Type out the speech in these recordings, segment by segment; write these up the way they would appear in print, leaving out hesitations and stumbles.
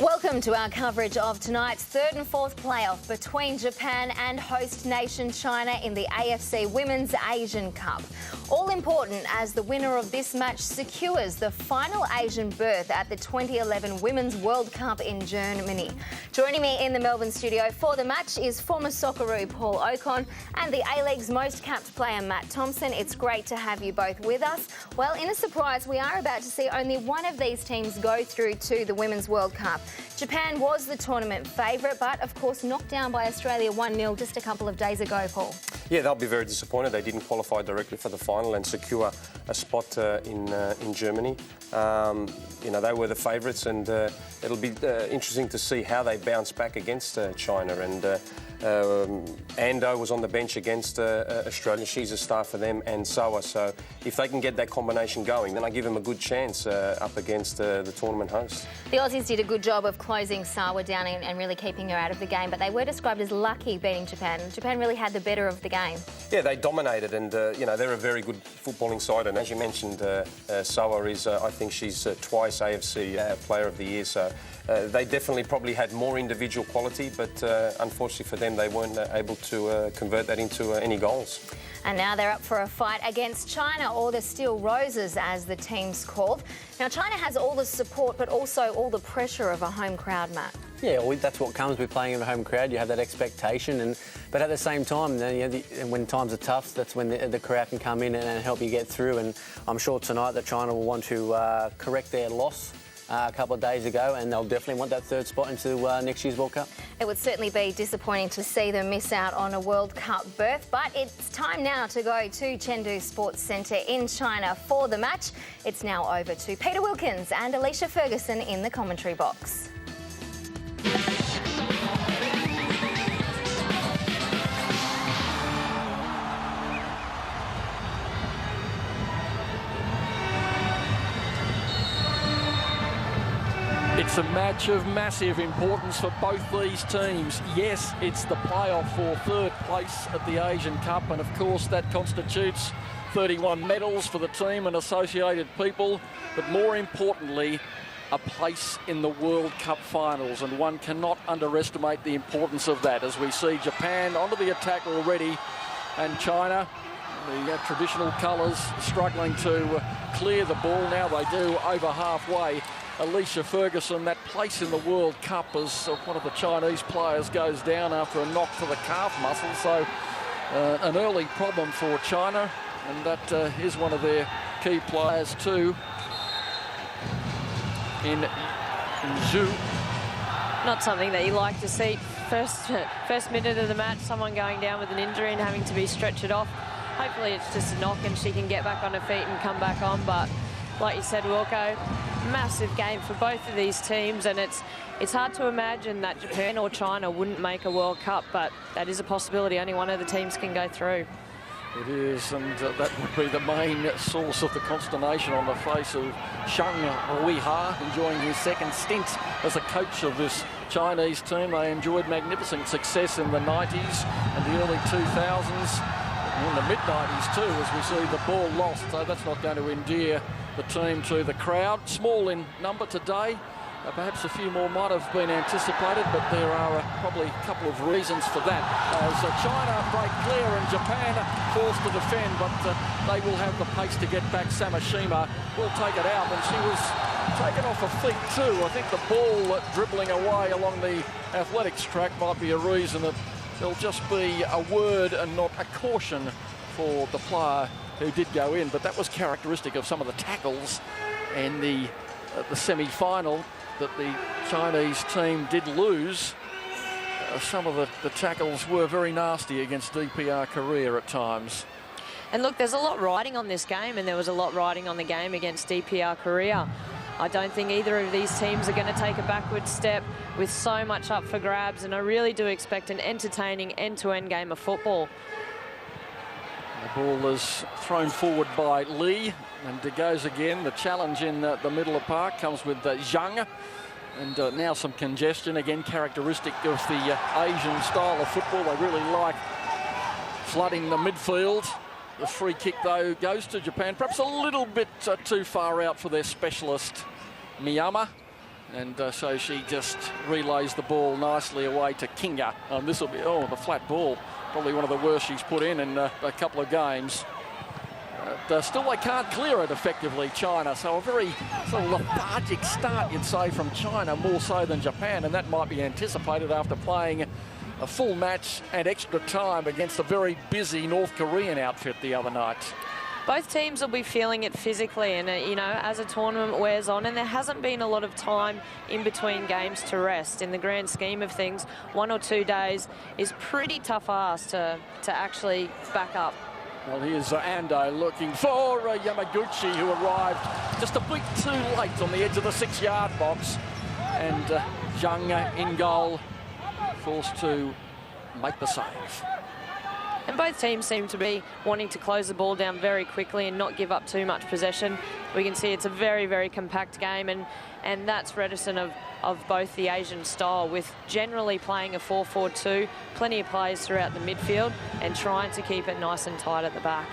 Welcome to our coverage of tonight's third and fourth playoff between Japan and host nation China in the AFC Women's Asian Cup. All important as the winner of this match secures the final Asian berth at the 2011 Women's World Cup in Germany. Joining me in the Melbourne studio for the match is former Socceroo Paul Ocon and the A-League's most capped player Matt Thompson. It's great to have you both with us. Well, in a surprise, we are about to see only one of these teams go through to the Women's World Cup. Japan was the tournament favourite, but of course knocked down by Australia 1-0 just a couple of days ago, Paul. Yeah, they'll be very disappointed. They didn't qualify directly for the final and secure a spot in Germany. They were the favourites, and it'll be interesting to see how they bounce back against China. And Ando was on the bench against Australia. She's a star for them, and Sawa. So if they can get that combination going, then I give them a good chance up against the tournament host. The Aussies did a good job of closing Sawa down and really keeping her out of the game, but they were described as lucky beating Japan. Japan really had the better of the game. Yeah, they dominated, and they're a very good footballing side. And as you mentioned, Sawa is, I think she's twice AFC Player of the Year. So they definitely probably had more individual quality, but unfortunately for them, they weren't able to convert that into any goals. And now they're up for a fight against China, or the Steel Roses, as the team's called. Now, China has all the support, but also all the pressure of a home crowd, Matt. Yeah, well, that's what comes with playing in a home crowd. You have that expectation, but at the same time, when times are tough, that's when the crowd can come in and help you get through. And I'm sure tonight that China will want to correct their loss a couple of days ago, and they'll definitely want that third spot into next year's World Cup. It would certainly be disappointing to see them miss out on a World Cup berth, but it's time now to go to Chengdu Sports Centre in China for the match. It's now over to Peter Wilkins and Alicia Ferguson in the commentary box. It's a match of massive importance for both these teams. Yes, it's the playoff for third place at the Asian Cup, and of course that constitutes 31 medals for the team and associated people, but more importantly, a place in the World Cup finals, and one cannot underestimate the importance of that as we see Japan onto the attack already, and China, the traditional colours, struggling to clear the ball. Now they do over halfway. Alicia Ferguson, that place in the World Cup as one of the Chinese players goes down after a knock to the calf muscle. So an early problem for China, and that is one of their key players too in Zhu. Not something that you like to see. First minute of the match, someone going down with an injury and having to be stretchered off. Hopefully it's just a knock and she can get back on her feet and come back on, but like you said, Wilco, massive game for both of these teams, and it's hard to imagine that Japan or China wouldn't make a World Cup, but that is a possibility. Only one of the teams can go through. It is, and that would be the main source of the consternation on the face of Zhang Weihua, enjoying his second stint as a coach of this Chinese team. They enjoyed magnificent success in the 90s and the early 2000s. In the mid-90s too, as we see the ball lost, so that's not going to endear the team to the crowd. Small in number today, perhaps a few more might have been anticipated, but there are probably a couple of reasons for that. As China break clear and Japan forced to defend, but they will have the pace to get back. Samashima will take it out, and she was taken off her feet too. I think the ball dribbling away along the athletics track might be a reason that there'll just be a word and not a caution for the player who did go in, but that was characteristic of some of the tackles in the semi-final that the Chinese team did lose. Some of the tackles were very nasty against DPR Korea at times. And look, there's a lot riding on this game, and there was a lot riding on the game against DPR Korea. I don't think either of these teams are going to take a backward step with so much up for grabs, and I really do expect an entertaining end-to-end game of football. The ball is thrown forward by Lee, and it goes again. The challenge in the middle of the park comes with Zhang, and now some congestion, again characteristic of the Asian style of football. They really like flooding the midfield. The free kick, though, goes to Japan, perhaps a little bit too far out for their specialist, Miyama. And so she just relays the ball nicely away to Kinga. This will be, the flat ball. Probably one of the worst she's put in a couple of games. Still they can't clear it effectively, China. So a very sort of lethargic start, you'd say, from China, more so than Japan. And that might be anticipated after playing a full match and extra time against a very busy North Korean outfit the other night. Both teams will be feeling it physically, and you know, as a tournament wears on, and there hasn't been a lot of time in between games to rest. In the grand scheme of things, 1 or 2 days is pretty tough ask to actually back up. Well, here's Ando looking for Yamaguchi, who arrived just a bit too late on the edge of the 6-yard box, and Zhang in goal, forced to make the save. And both teams seem to be wanting to close the ball down very quickly and not give up too much possession. We can see it's a very, very compact game, and that's reminiscent of both the Asian style, with generally playing a 4-4-2, plenty of players throughout the midfield, and trying to keep it nice and tight at the back.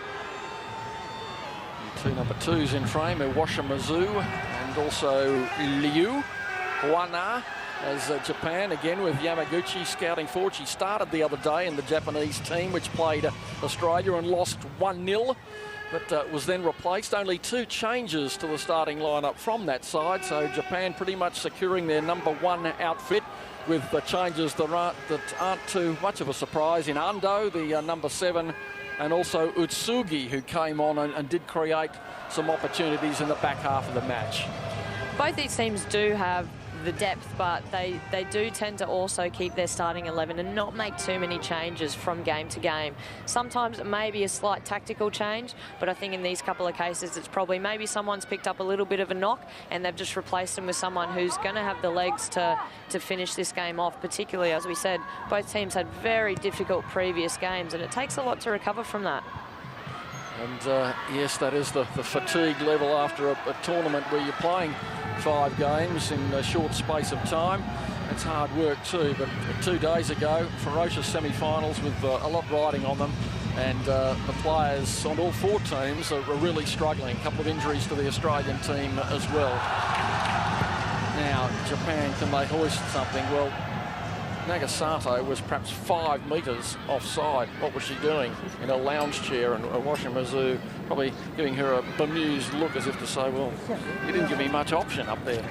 Two number 2s in frame are Washimazu and also Liu. Huana as Japan, again with Yamaguchi scouting forward. She started the other day in the Japanese team, which played Australia and lost 1-0, but was then replaced. Only 2 changes to the starting lineup from that side, so Japan pretty much securing their number 1 outfit with the changes that aren't too much of a surprise in Ando, the number 7, and also Utsugi, who came on and did create some opportunities in the back half of the match. Both these teams do have the depth, but they do tend to also keep their starting 11 and not make too many changes from game to game. Sometimes it may be a slight tactical change, but I think in these couple of cases it's probably maybe someone's picked up a little bit of a knock and they've just replaced them with someone who's going to have the legs to finish this game off. Particularly, as we said, both teams had very difficult previous games, and it takes a lot to recover from that. And yes, that is the fatigue level after a tournament where you're playing 5 games in a short space of time. It's hard work too, but 2 days ago, ferocious semi-finals with a lot riding on them, and the players on all 4 teams are really struggling. A couple of injuries to the Australian team as well. Now, Japan, can they hoist something? Well, Nagasato was perhaps 5 metres offside. What was she doing? In a lounge chair, and Washimazu probably giving her a bemused look as if to say, well, you didn't give me much option up there.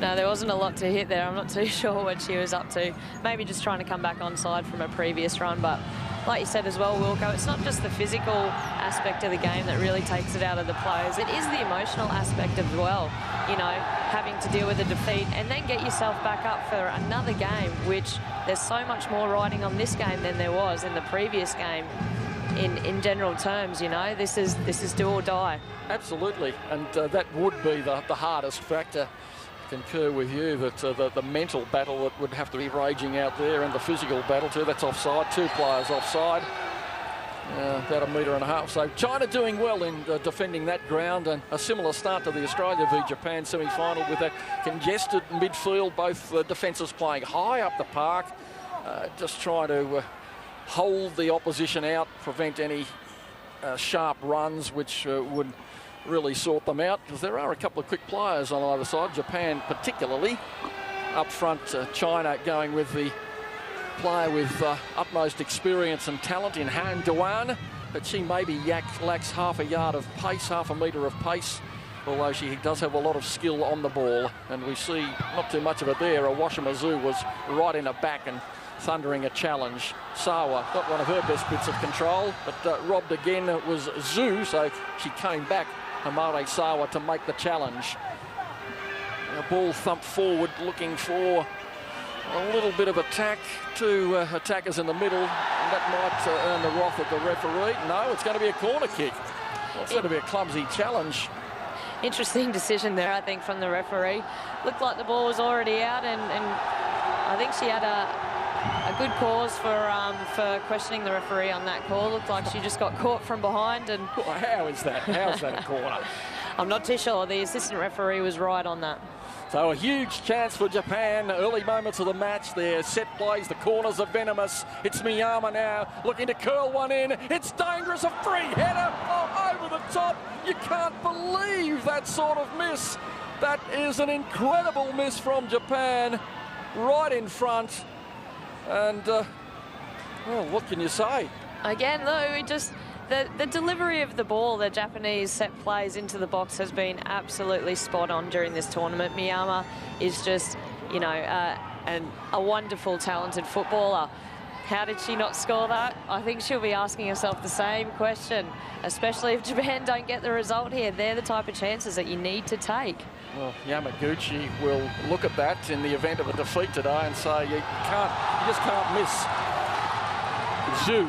No, there wasn't a lot to hit there. I'm not too sure what she was up to. Maybe just trying to come back onside from a previous run, but like you said as well, Wilco, it's not just the physical aspect of the game that really takes it out of the players. It is the emotional aspect as well, you know, having to deal with a defeat and then get yourself back up for another game, which there's so much more riding on this game than there was in the previous game. In general terms, you know, this is do or die. Absolutely, and that would be the hardest factor. Concur with you that the mental battle that would have to be raging out there, and the physical battle too. That's offside, 2 players offside, about 1.5 meters. So China doing well in defending that ground, and a similar start to the Australia v Japan semi-final with that congested midfield, both defences playing high up the park, just trying to hold the opposition out, prevent any sharp runs which would really sort them out, because there are a couple of quick players on either side. Japan particularly up front, China going with the player with utmost experience and talent in Han Duan, but she maybe lacks half a yard of pace, half a metre of pace, although she does have a lot of skill on the ball, and we see not too much of it there. Washimazu was right in her back and thundering a challenge. Sawa got one of her best bits of control, but robbed again. It was Zhu, so she came back, Hamare Sawa, to make the challenge. A ball thumped forward, looking for a little bit of attack. 2 attackers in the middle, and that might earn the wrath of the referee. No, it's going to be a corner kick. Well, it's going to be a clumsy challenge. Interesting decision there, I think, from the referee. Looked like the ball was already out, and I think she had a good cause for questioning the referee on that call. Looked like she just got caught from behind. And how is that? How is that a corner? I'm not too sure. The assistant referee was right on that. So a huge chance for Japan. Early moments of the match. Their set plays. The corners are venomous. It's Miyama now looking to curl one in. It's dangerous. A free header over the top. You can't believe that sort of miss. That is an incredible miss from Japan, right in front. And, well, what can you say? Again, though, the delivery of the ball, the Japanese set plays into the box has been absolutely spot on during this tournament. Miyama is just, you know, a wonderful, talented footballer. How did she not score that? I think she'll be asking herself the same question, especially if Japan don't get the result here. They're the type of chances that you need to take. Well, Yamaguchi will look at that in the event of a defeat today and say, you just can't miss. Zhu,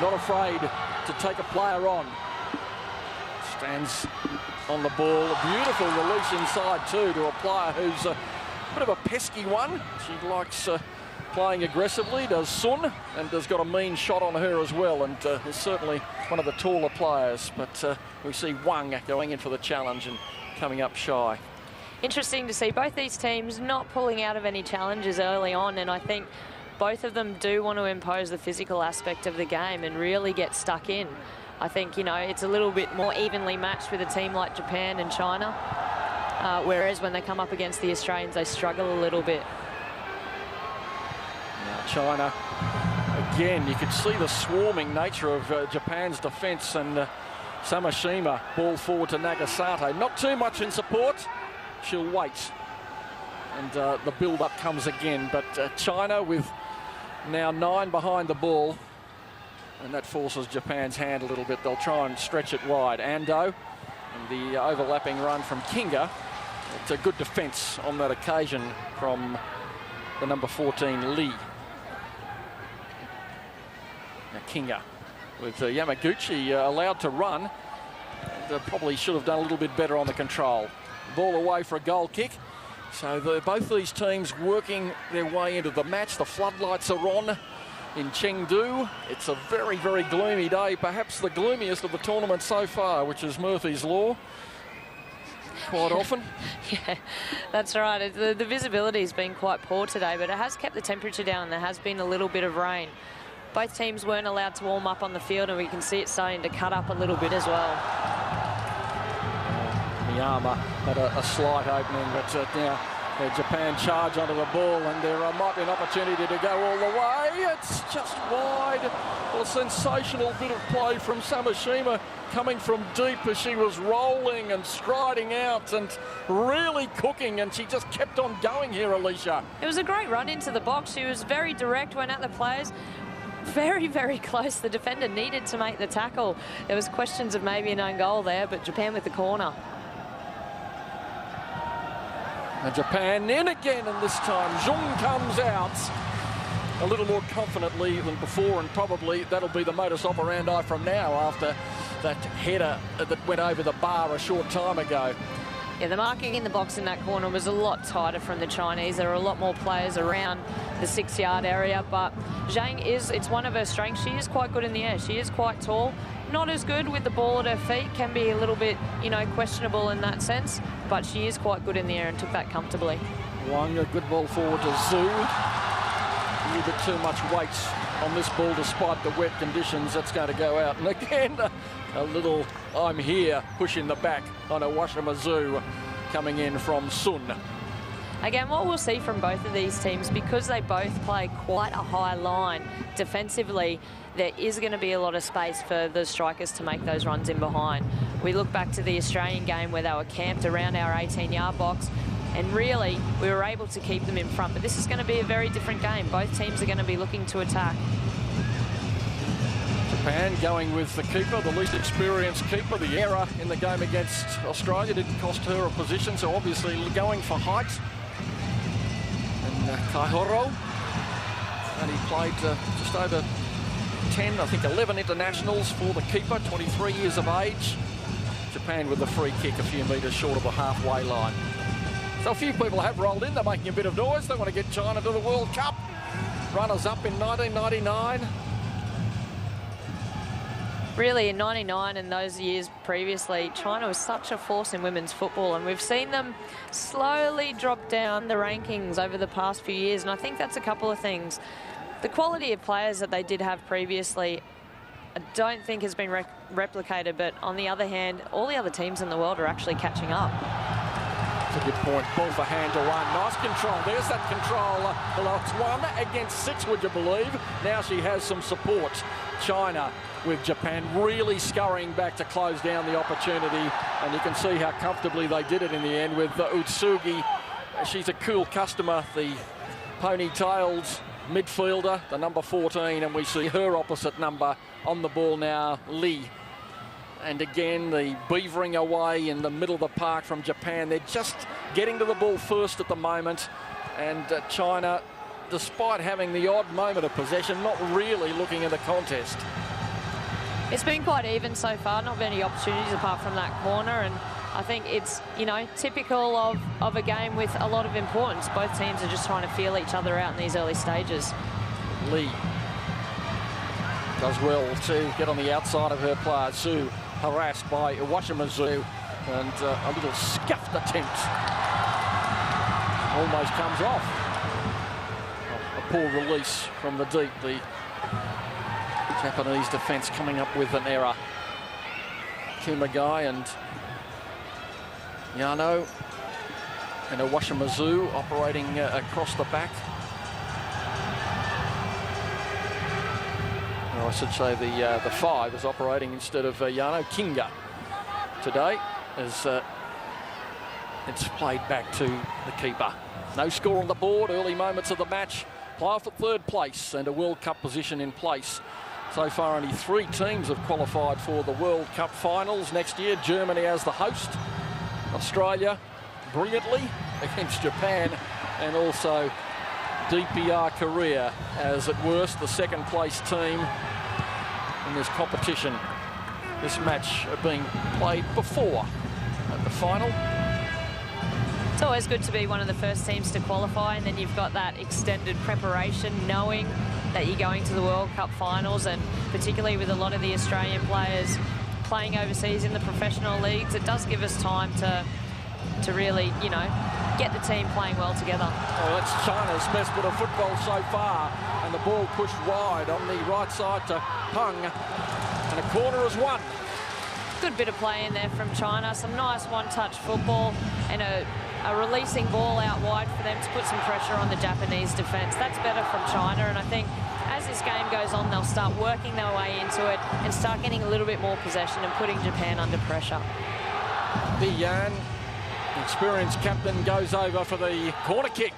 not afraid to take a player on. Stands on the ball. A beautiful release inside too to a player who's a bit of a pesky one. She likes playing aggressively, does Sun, and has got a mean shot on her as well, and is certainly one of the taller players. But we see Wang going in for the challenge and coming up shy. Interesting to see both these teams not pulling out of any challenges early on, and I think both of them do want to impose the physical aspect of the game and really get stuck in. I think, you know, it's a little bit more evenly matched with a team like Japan and China, whereas when they come up against the Australians, they struggle a little bit. Now China, again, you could see the swarming nature of Japan's defence, and Samashima, ball forward to Nagasate. Not too much in support. She'll wait. And the build-up comes again. But China with now 9 behind the ball. And that forces Japan's hand a little bit. They'll try and stretch it wide. Ando, and the overlapping run from Kinga. It's a good defence on that occasion from the number 14, Lee. Now Kinga with Yamaguchi allowed to run. And, probably should have done a little bit better on the control. Ball away for a goal kick. So both these teams working their way into the match. The floodlights are on in Chengdu. It's a very, very gloomy day, perhaps the gloomiest of the tournament so far, which is Murphy's Law. Quite often. Yeah, that's right. The visibility has been quite poor today, but it has kept the temperature down. There has been a little bit of rain. Both teams weren't allowed to warm up on the field, and we can see it starting to cut up a little bit as well. Miyama had a slight opening, but now Japan charge onto the ball, and there might be an opportunity to go all the way. It's just wide. Well, a sensational bit of play from Samashima coming from deep as she was rolling and striding out and really cooking, and she just kept on going here, Alicia. It was a great run into the box. She was very direct, went at the players. Very, very close. The defender needed to make the tackle. There was questions of maybe an own goal there, but Japan with the corner. And Japan in again, and this time Zhong comes out a little more confidently than before, and probably that'll be the modus operandi from now after that header that went over the bar a short time ago. Yeah, the marking in the box in that corner was a lot tighter from the Chinese. There were a lot more players around the 6-yard area, but Zhang it's one of her strengths. She is quite good in the air. She is quite tall. Not as good with the ball at her feet, can be a little bit, you know, questionable in that sense, but she is quite good in the air and took that comfortably. Wang, a good ball forward to Zhu. A little bit too much weight on this ball despite the wet conditions. That's going to go out. And again, a little I'm here push in the back on Owashima Zhu coming in from Sun. Again, what we'll see from both of these teams, because they both play quite a high line defensively, there is going to be a lot of space for the strikers to make those runs in behind. We look back to the Australian game where they were camped around our 18-yard box, and really we were able to keep them in front. But this is going to be a very different game. Both teams are going to be looking to attack. Japan going with the keeper, the least experienced keeper. The error in the game against Australia didn't cost her a position, so obviously going for height. And Kaihoro, and he played just over 10, I think 11 internationals for the keeper, 23 years of age. Japan with the free kick a few metres short of the halfway line. So a few people have rolled in. They're making a bit of noise. They want to get China to the World Cup. Runners-up in 1999. Really, in 99 and those years previously, China was such a force in women's football, and we've seen them slowly drop down the rankings over the past few years, and I think that's a couple of things. The quality of players that they did have previously, I don't think has been replicated, but on the other hand, all the other teams in the world are actually catching up. That's a good point. Ball for hand to one. Nice control. There's that control. Well, it's 1 against 6, would you believe? Now she has some support. China with Japan really scurrying back to close down the opportunity. And you can see how comfortably they did it in the end with Utsugi. She's a cool customer, the ponytailed midfielder, the number 14. And we see her opposite number on the ball now, Lee. And again, the beavering away in the middle of the park from Japan. They're just getting to the ball first at the moment. And China, despite having the odd moment of possession, not really looking at the contest. It's been quite even so far, not many opportunities apart from that corner. And I think it's, you know, typical of a game with a lot of importance. Both teams are just trying to feel each other out in these early stages. Lee does well to get on the outside of her player. Su harassed by Iwashimazu, and a little scuffed attempt almost comes off. Oh, a poor release from the deep. The Japanese defence coming up with an error. Kumagai and Yano and Iwashimazu operating across the back. I should say the 5 is operating instead of Yano. Kinga today as it's played back to the keeper. No score on the board, early moments of the match. Player for 3rd place and a World Cup position in place. So far only 3 teams have qualified for the World Cup finals next year. Germany as the host. Australia brilliantly against Japan, and also DPR Korea as at worst the 2nd place team in this competition. This match being played before at the final. It's always good to be one of the first teams to qualify, and then you've got that extended preparation, knowing that you're going to the World Cup finals, and particularly with a lot of the Australian players playing overseas in the professional leagues, it does give us time to really, you know, get the team playing well together. Well, that's China's best bit of football so far, and the ball pushed wide on the right side to Peng, and a corner is won. Good bit of play in there from China. Some nice one-touch football and a releasing ball out wide for them to put some pressure on the Japanese defence. That's better from China, and I think as this game goes on, they'll start working their way into it and start getting a little bit more possession and putting Japan under pressure. Bi Yan, experienced captain, goes over for the corner kick.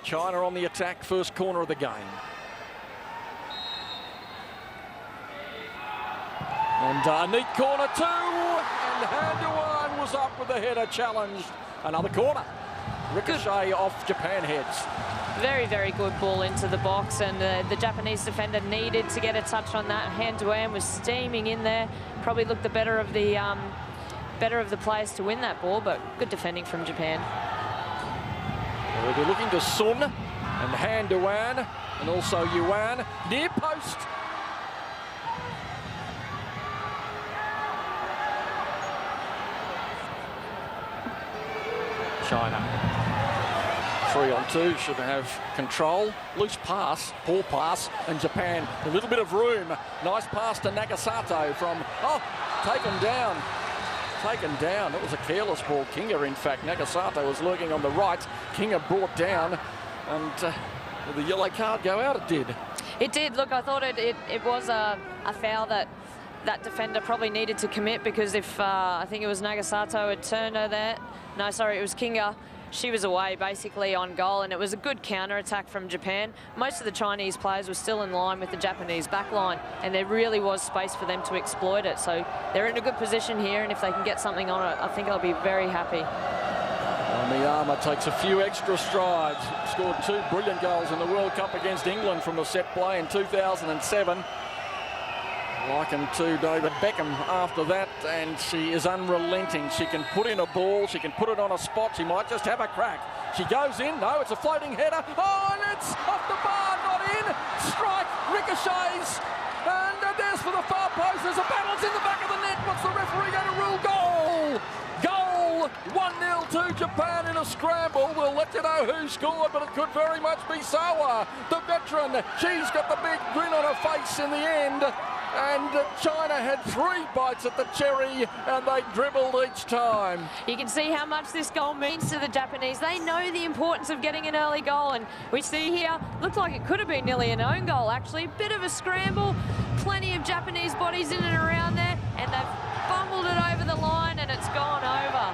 China on the attack, first corner of the game. And a neat corner too, and Handuan was up with the header challenge. Another corner. Ricochet off Japan heads. Very, very good ball into the box, and the Japanese defender needed to get a touch on that. Han-Duan was steaming in there. Probably looked the better of the players to win that ball, but good defending from Japan. Well, they're looking to Sun and Han-Duan, and also Yuan near post. China 3-on-2 should have control. Loose pass, poor pass, and Japan a little bit of room. Nice pass to Nagasato from taken down. It was a careless ball. Kinga, in fact, Nagasato was lurking on the right. Kinga brought down, and did the yellow card go out? It did. It did. Look, I thought it was a foul that defender probably needed to commit, because if I think it was Nagasato had turned her there. No, sorry, it was Kinga. She was away basically on goal, and it was a good counter-attack from Japan. Most of the Chinese players were still in line with the Japanese backline, and there really was space for them to exploit it. So they're in a good position here, and if they can get something on it, I think I'll be very happy. Miyama takes a few extra strides. Scored 2 brilliant goals in the World Cup against England from the set play in 2007. Likened to David Beckham after that, and she is unrelenting. She can put in a ball, she can put it on a spot, she might just have a crack. She goes in, no, it's a floating header. Oh, and it's off the bar, not in. Strike, ricochets, and there's for the far post. There's a battle, it's in the back of the net. What's the referee going to rule? Goal! Goal! 1-0 to Japan in a scramble. We'll let you know who scored, but it could very much be Sawa, the veteran. She's got the big grin on her face in the end. And China had 3 bites at the cherry, and they dribbled each time. You can see how much this goal means to the Japanese. They know the importance of getting an early goal, and we see here, looked like it could have been nearly an own goal, actually. Bit of a scramble, plenty of Japanese bodies in and around there, and they've bumbled it over the line, and it's gone over.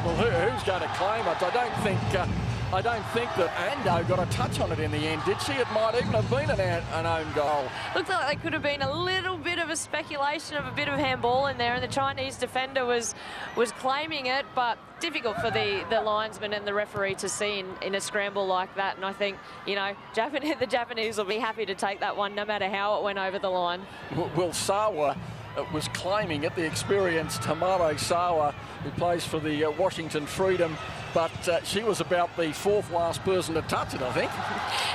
Well, who's going to claim it? I don't think that Ando got a touch on it in the end, did she? It might even have been an own goal. Looked like there could have been a little bit of a speculation of a bit of handball in there, and the Chinese defender was claiming it, but difficult for the linesman and the referee to see in a scramble like that. And I think, you know, the Japanese will be happy to take that one no matter how it went over the line. Well, Sawa was claiming it, the experienced Hamaro Sawa, who plays for the Washington Freedom, but she was about the 4th last person to touch it, I think.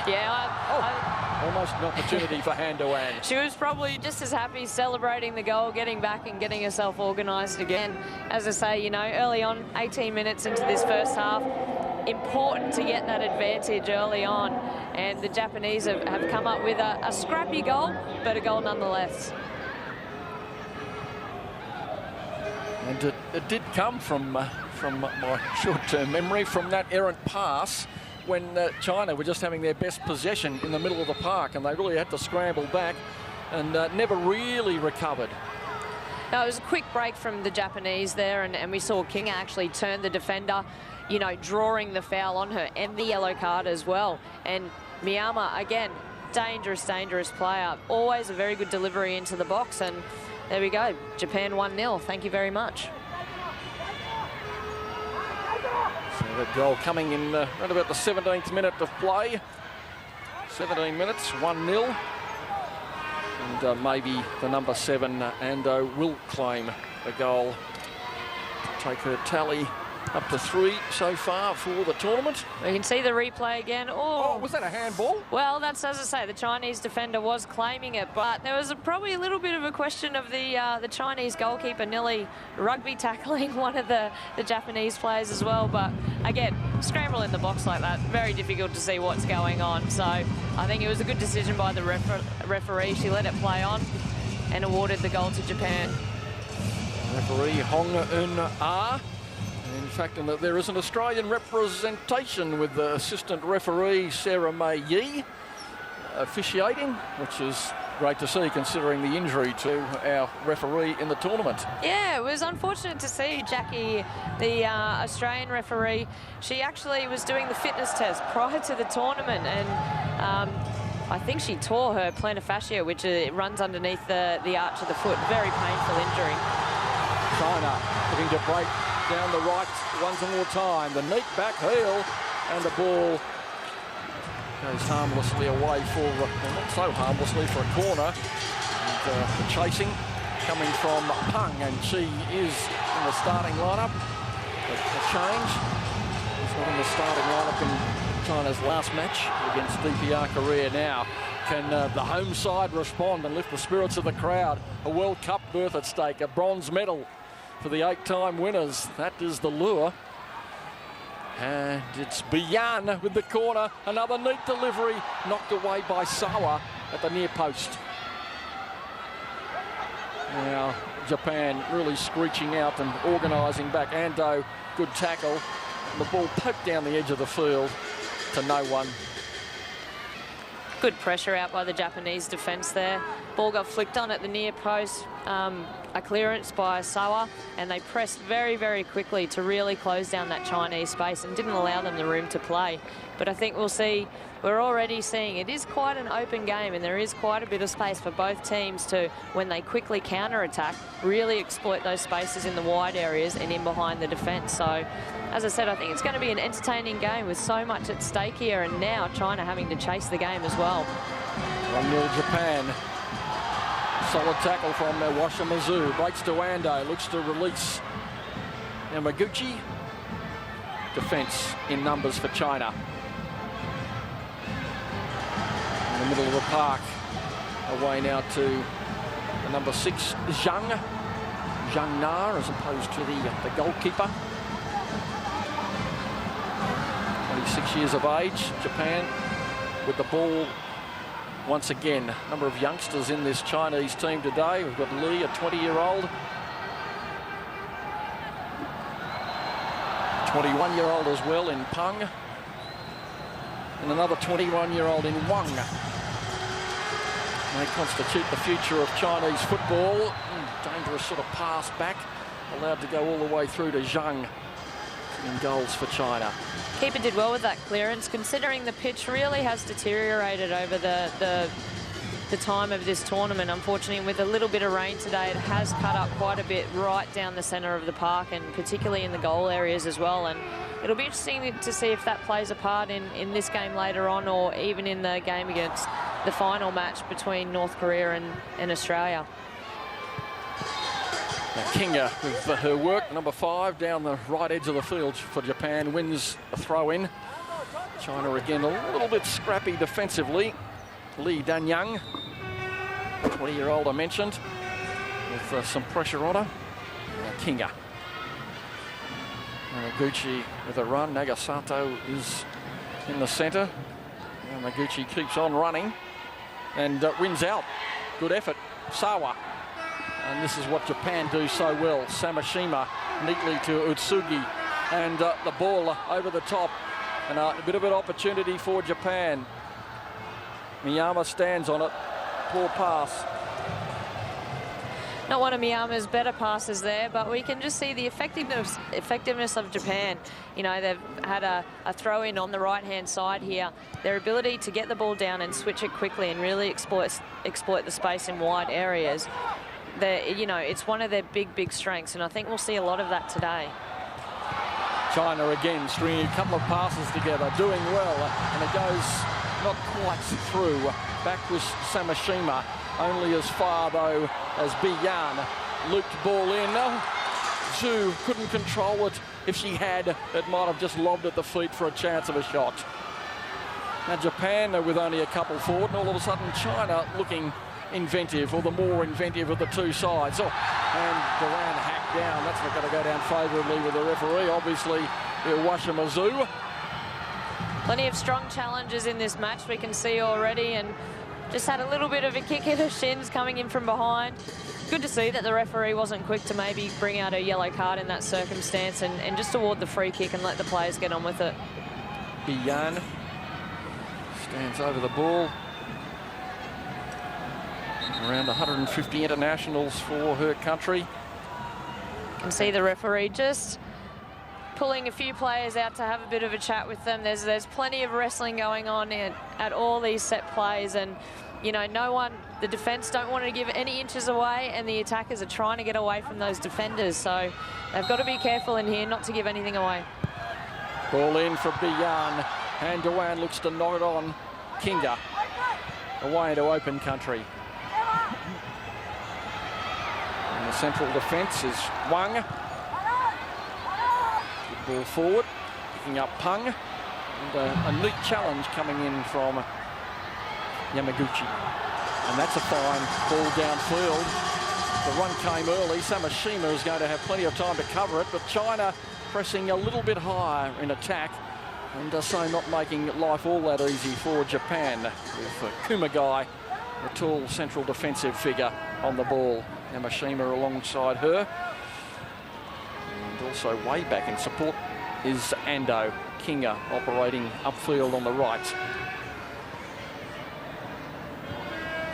Yeah, almost an opportunity for Handoan. She was probably just as happy celebrating the goal, getting back and getting herself organised again. As I say, you know, early on, 18 minutes into this first half, important to get that advantage early on. And the Japanese have come up with a scrappy goal, but a goal nonetheless. And it did come from my short-term memory, from that errant pass when China were just having their best possession in the middle of the park, and they really had to scramble back and never really recovered. No, it was a quick break from the Japanese there, and we saw King actually turn the defender, you know, drawing the foul on her and the yellow card as well. And Miyama, again, dangerous player. Always a very good delivery into the box, and there we go. Japan 1-0. Thank you very much. So the goal coming in around about the 17th minute of play. 17 minutes, 1-0. And maybe the number 7, Ando, will claim the goal. Take her tally up to 3 so far for the tournament. We can see the replay again. Oh, was that a handball? Well, that's, as I say, the Chinese defender was claiming it, but there was probably a little bit of a question of the Chinese goalkeeper nearly rugby tackling one of the Japanese players as well. But again, scramble in the box like that, very difficult to see what's going on. So I think it was a good decision by the referee. She let it play on and awarded the goal to Japan. Referee Hong Eun-ah. In fact, there is an Australian representation with the assistant referee Sarah May Yee officiating, which is great to see considering the injury to our referee in the tournament. Yeah, it was unfortunate to see Jackie, the Australian referee. She actually was doing the fitness test prior to the tournament, and I think she tore her plantar fascia, which runs underneath the arch of the foot. Very painful injury. China looking to break down the right once more time. The neat back heel, and the ball goes harmlessly away for, well, not so harmlessly, for a corner. And the chasing coming from Peng, and she is in the starting lineup. A change. She's not in the starting lineup in China's last match against DPR Korea. Now, can the home side respond and lift the spirits of the crowd? A World Cup berth at stake, a bronze medal for the 8-time winners. That is the lure. And it's Bian with the corner. Another neat delivery, knocked away by Sawa at the near post. Now, Japan really screeching out and organising back. Ando, good tackle. And the ball poked down the edge of the field to no one. Good pressure out by the Japanese defence there. Ball got flicked on at the near post. A clearance by Sawa, and they pressed very, very quickly to really close down that Chinese space and didn't allow them the room to play. But I think we're already seeing it is quite an open game, and there is quite a bit of space for both teams to, when they quickly counter-attack, really exploit those spaces in the wide areas and in behind the defence. So, as I said, I think it's going to be an entertaining game with so much at stake here, and now China having to chase the game as well. 1-0 Japan. Solid tackle from Washimazu. Breaks to Ando. Looks to release Yamaguchi. Defence in numbers for China. In the middle of the park. Away now to the number 6, Zhang. Zhang Na, as opposed to the goalkeeper. 26 years of age. Japan with the ball once again. A number of youngsters in this Chinese team today. We've got Li, a 20-year-old. 21-year-old as well in Peng. And another 21-year-old in Wang. They constitute the future of Chinese football. Dangerous sort of pass back. Allowed to go all the way through to Zhang in goals for China. Keeper did well with that clearance, considering the pitch really has deteriorated over the time of this tournament. Unfortunately, with a little bit of rain today, it has cut up quite a bit right down the centre of the park, and particularly in the goal areas as well. And it'll be interesting to see if that plays a part in this game later on, or even in the game against the final match between North Korea and Australia. Now Kinga with her work, number 5, down the right edge of the field for Japan, wins a throw-in. China again a little bit scrappy defensively. Li Danyang, 20-year-old I mentioned, with some pressure on her. Kinga. Yamaguchi with a run. Nagasato is in the centre. Yamaguchi keeps on running and wins out. Good effort. Sawa. And this is what Japan do so well. Samashima neatly to Utsugi. And the ball over the top. And a bit of an opportunity for Japan. Miyama stands on it. Poor pass. Not one of Miyama's better passes there, but we can just see the effectiveness of Japan. You know, they've had a throw-in on the right-hand side here. Their ability to get the ball down and switch it quickly and really exploit the space in wide areas. You know, it's one of their big strengths, and I think we'll see a lot of that today. China again stringing a couple of passes together, doing well, and it goes not quite through. Back was Samashima, only as far though as Biyan. Looped ball in. Zhu couldn't control it. If she had, it might have just lobbed at the feet for a chance of a shot. Now Japan with only a couple forward, and all of a sudden China looking inventive, or the more inventive of the two sides. Oh, and Duran hacked down. That's not going to go down favourably with the referee. Obviously, Iwashima. Plenty of strong challenges in this match, we can see already, and just had a little bit of a kick at her shins coming in from behind. Good to see that the referee wasn't quick to maybe bring out a yellow card in that circumstance and just award the free kick and let the players get on with it. Biyan stands over the ball. Around 150 internationals for her country. You can see the referee just pulling a few players out to have a bit of a chat with them. There's plenty of wrestling going on at all these set plays, and you know, the defence don't want to give any inches away, and the attackers are trying to get away from those defenders, so they've got to be careful in here not to give anything away. Ball in for Biyan, and Dewan looks to knock it on. Kinga away into open country. And the central defence is Wang. Good ball forward, picking up Peng. And a neat challenge coming in from Yamaguchi. And that's a fine ball downfield. The run came early. Samashima is going to have plenty of time to cover it, but China pressing a little bit higher in attack, and so not making life all that easy for Japan, with Kumagai, the tall central defensive figure, on the ball. Yamashima alongside her. And also way back in support is Ando. Kinga operating upfield on the right.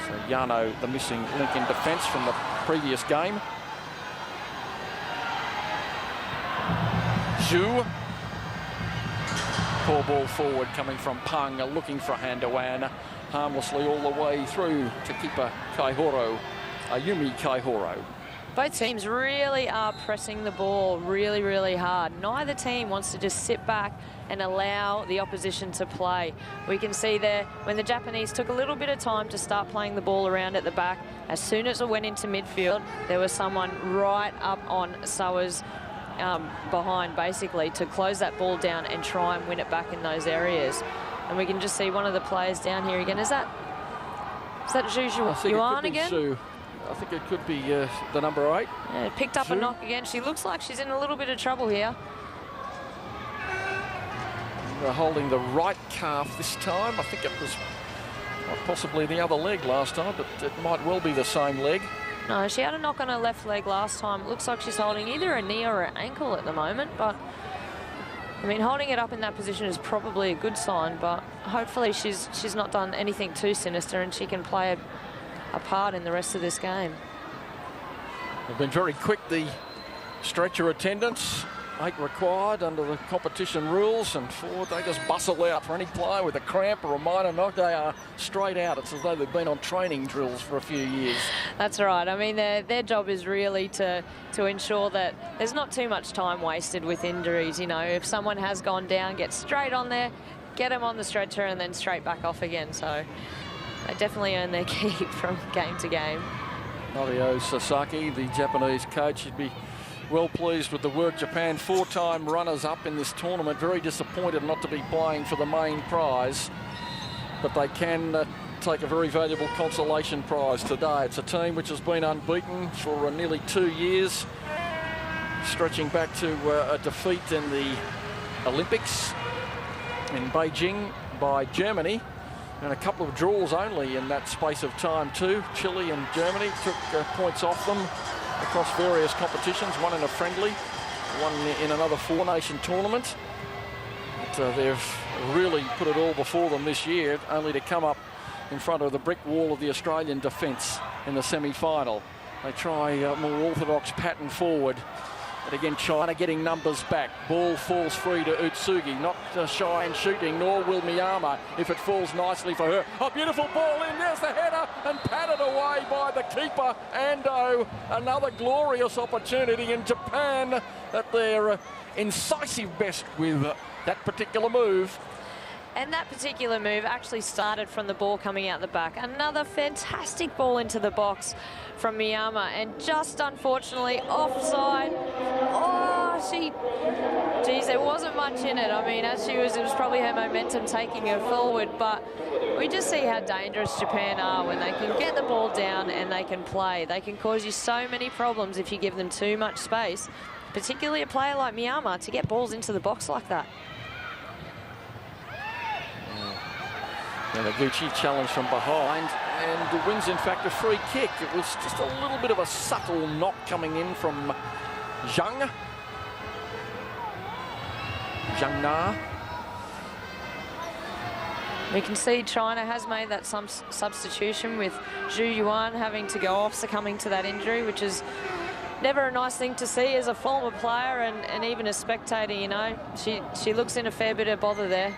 So Yano, the missing link in defence from the previous game. Zhu. Poor ball forward coming from Peng, looking for Handawan. Harmlessly all the way through to keeper Kaihoro, Ayumi Kaihoro. Both teams really are pressing the ball really hard. Neither team wants to just sit back and allow the opposition to play. We can see there when the Japanese took a little bit of time to start playing the ball around at the back, as soon as it went into midfield, there was someone right up on Sawa's behind, basically, to close that ball down and try and win it back in those areas. And we can just see one of the players down here again. Is that Zhu Yuan again? Zhu. I think it could be the number 8. Yeah, picked up a knock again. She looks like she's in a little bit of trouble here. They're holding the right calf this time. I think it was Well, possibly the other leg last time, but it might well be the same leg. No, she had a knock on her left leg last time. It looks like she's holding either a knee or an ankle at the moment, but I mean, holding it up in that position is probably a good sign, but hopefully she's not done anything too sinister and she can play a part in the rest of this game. They've been very quick, the stretcher attendants. 8 required under the competition rules, and forward they just bustle out for any player with a cramp or a minor knock. They are straight out. It's as though they've been on training drills for a few years. That's right. I mean, their job is really to ensure that there's not too much time wasted with injuries. You know, if someone has gone down, get straight on there, get them on the stretcher, and then straight back off again. So they definitely earn their keep from game to game. Norio Sasaki, the Japanese coach, should be well pleased with the work. Japan, 4-time runners-up in this tournament. Very disappointed not to be playing for the main prize, but they can take a very valuable consolation prize today. It's a team which has been unbeaten for nearly 2 years, stretching back to a defeat in the Olympics in Beijing by Germany, and a couple of draws only in that space of time too. Chile and Germany took points off them across various competitions, one in a friendly, one in another 4-nation tournament. But they've really put it all before them this year, only to come up in front of the brick wall of the Australian defence in the semi-final. They try a more orthodox pattern forward, but again China getting numbers back. Ball falls free to Utsugi, not shy in shooting, nor will Miyama if it falls nicely for her. A beautiful ball in, there's the header, and patted away by the keeper, Ando. Another glorious opportunity in Japan at their incisive best with that particular move. And that particular move actually started from the ball coming out the back. Another fantastic ball into the box from Miyama, and just unfortunately offside. Geez, there wasn't much in it. I mean, it was probably her momentum taking her forward, but we just see how dangerous Japan are when they can get the ball down and they can play. They can cause you so many problems if you give them too much space, particularly a player like Miyama, to get balls into the box like that. And Noguchi challenge from behind, and wins in fact a free kick. It was just a little bit of a subtle knock coming in from Zhang Na. We can see China has made that substitution with Zhu Yuan having to go off, succumbing to that injury, which is never a nice thing to see as a former player and even a spectator, you know. She looks in a fair bit of bother there.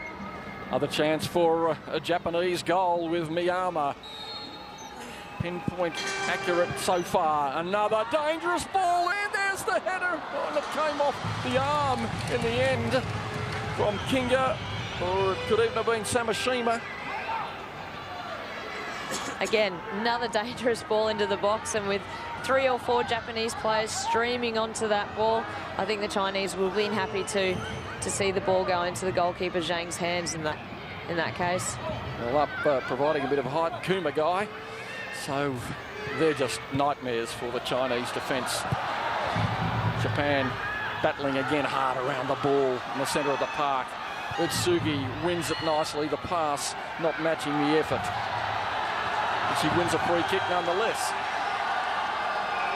Other chance for a Japanese goal with Miyama. Pinpoint accurate so far. Another dangerous ball, and there's the header. Oh, and it came off the arm in the end from Kinga, or it could even have been Samashima. Again, another dangerous ball into the box, and with 3 or 4 Japanese players streaming onto that ball, I think the Chinese will be happy to see the ball go into the goalkeeper Zhang's hands in that case. Well, up providing a bit of height, Kumagai. So they're just nightmares for the Chinese defence. Japan battling again hard around the ball in the centre of the park. Utsugi wins it nicely, the pass not matching the effort. But she wins a free kick nonetheless.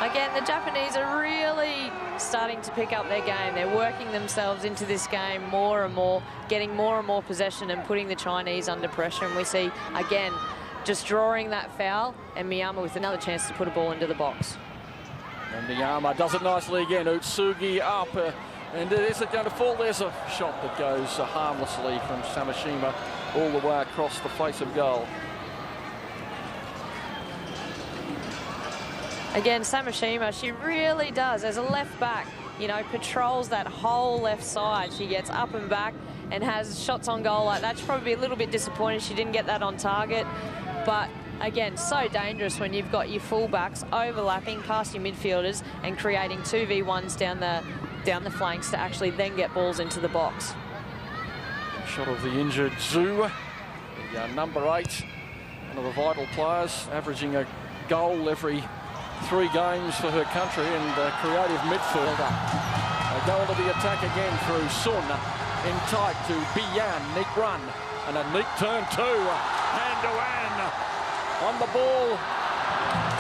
Again, the Japanese are really starting to pick up their game. They're working themselves into this game more and more, getting more and more possession and putting the Chinese under pressure. And we see, again, just drawing that foul, and Miyama with another chance to put a ball into the box. And Miyama does it nicely again. Utsugi up, and is it going to fall? There's a shot that goes harmlessly from Samashima all the way across the face of goal. Again, Samashima, she really does, as a left back, you know, patrols that whole left side. She gets up and back and has shots on goal like that. She's probably a little bit disappointed she didn't get that on target. But again, so dangerous when you've got your fullbacks overlapping past your midfielders and creating 2v1s down the flanks to actually then get balls into the box. Shot of the injured Zhu, the number 8, one of the vital players, averaging a goal every 3 games for her country, and creative midfielder. They go into the attack again through Sun, in tight to Bian, Nick Run. And a neat turn too. Ando on the ball.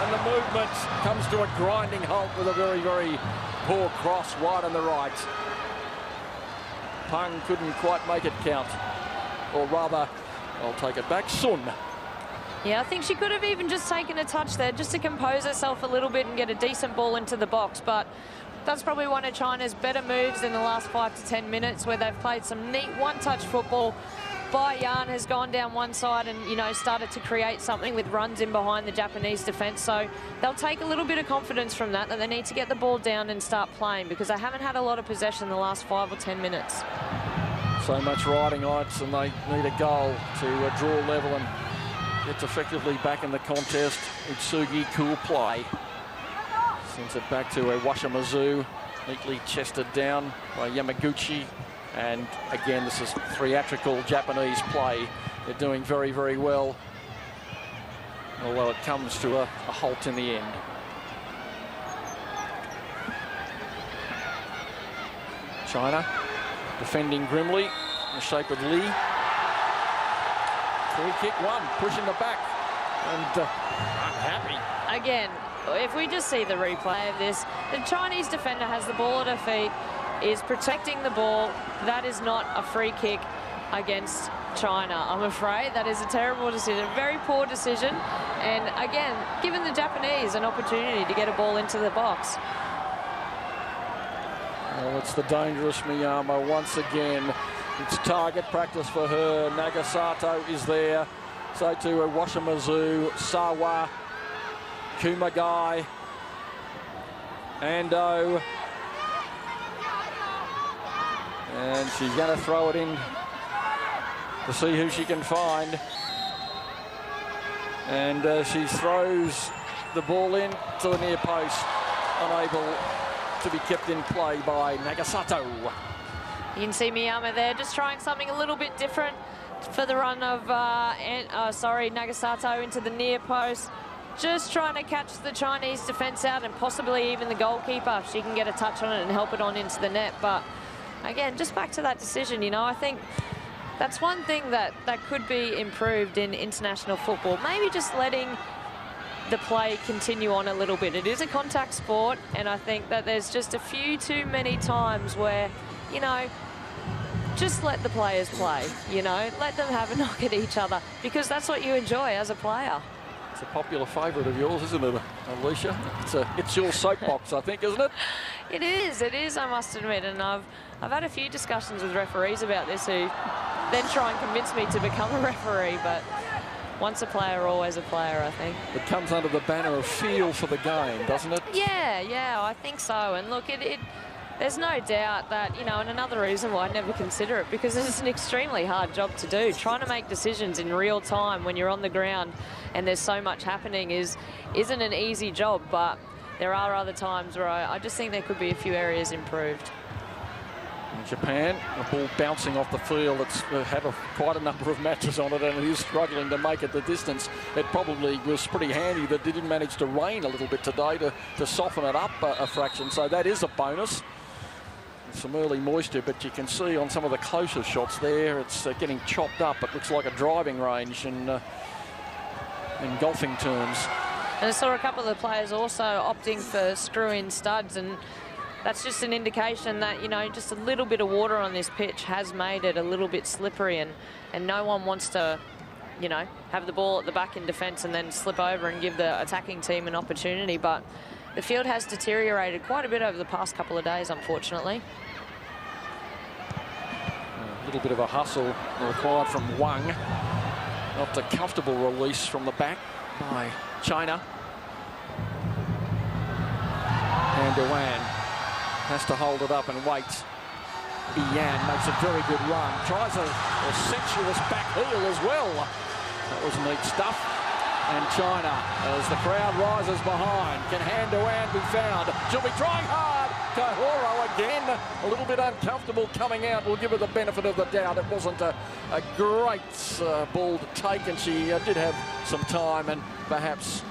And the movement comes to a grinding halt with a very, very poor cross wide on the right. Pang couldn't quite make it count. Or rather, I'll take it back, Sun. Yeah, I think she could have even just taken a touch there just to compose herself a little bit and get a decent ball into the box. But that's probably one of China's better moves in the last 5 to 10 minutes, where they've played some neat one-touch football. Bai Yan has gone down one side and, you know, started to create something with runs in behind the Japanese defence. So they'll take a little bit of confidence from that they need to get the ball down and start playing, because they haven't had a lot of possession in the last 5 or 10 minutes. So much riding odds, and they need a goal to draw level and gets effectively back in the contest. Utsugi, cool play. Sends it back to Washimazu, neatly chested down by Yamaguchi. And again, this is theatrical Japanese play. They're doing very, very well, although it comes to a halt in the end. China defending grimly in the shape of Lee. Free kick one, pushing the back, and unhappy. Again, if we just see the replay of this, the Chinese defender has the ball at her feet, is protecting the ball. That is not a free kick against China, I'm afraid. That is a terrible decision, very poor decision. And again, giving the Japanese an opportunity to get a ball into the box. Well, it's the dangerous Miyama once again. It's target practice for her. Nagasato is there. So to Washimazu, Sawa, Kumagai, Ando. And she's going to throw it in to see who she can find. And she throws the ball in to the near post, unable to be kept in play by Nagasato. You can see Miyama there just trying something a little bit different for the run of Nagasato into the near post. Just trying to catch the Chinese defence out, and possibly even the goalkeeper if she can get a touch on it and help it on into the net. But again, just back to that decision, you know, I think that's one thing that could be improved in international football. Maybe just letting the play continue on a little bit. It is a contact sport, and I think that there's just a few too many times where, you know, just let the players play, you know, let them have a knock at each other, because that's what you enjoy as a player. It's a popular favourite of yours, isn't it, Alicia? It's your soapbox, I think, isn't it? It is, I must admit, and I've had a few discussions with referees about this who then try and convince me to become a referee, but once a player, always a player, I think. It comes under the banner of feel for the game, doesn't it? Yeah, I think so. And look, there's no doubt that, you know, and another reason why I never consider it, because it's an extremely hard job to do. Trying to make decisions in real time when you're on the ground and there's so much happening isn't an easy job, but there are other times where I just think there could be a few areas improved. In Japan, the ball bouncing off the field. It's had quite a number of matches on it, and it is struggling to make it the distance. It probably was pretty handy that it didn't manage to rain a little bit today to soften it up a fraction, so that is a bonus. Some early moisture, but you can see on some of the closer shots there, it's getting chopped up. It looks like a driving range in golfing terms. And I saw a couple of the players also opting for screw-in studs, and that's just an indication that, you know, just a little bit of water on this pitch has made it a little bit slippery, and no one wants to, you know, have the ball at the back in defence and then slip over and give the attacking team an opportunity. But the field has deteriorated quite a bit over the past couple of days, unfortunately. A little bit of a hustle required from Wang. Not a comfortable release from the back by China. And Dewan has to hold it up and wait. Yan makes a very good run. Tries a sensuous back heel as well. That was neat stuff. And China, as the crowd rises behind, can Han Dewan be found? She'll be trying hard. Kahoro again, a little bit uncomfortable coming out. We'll give her the benefit of the doubt. It wasn't a great ball to take, and she did have some time and perhaps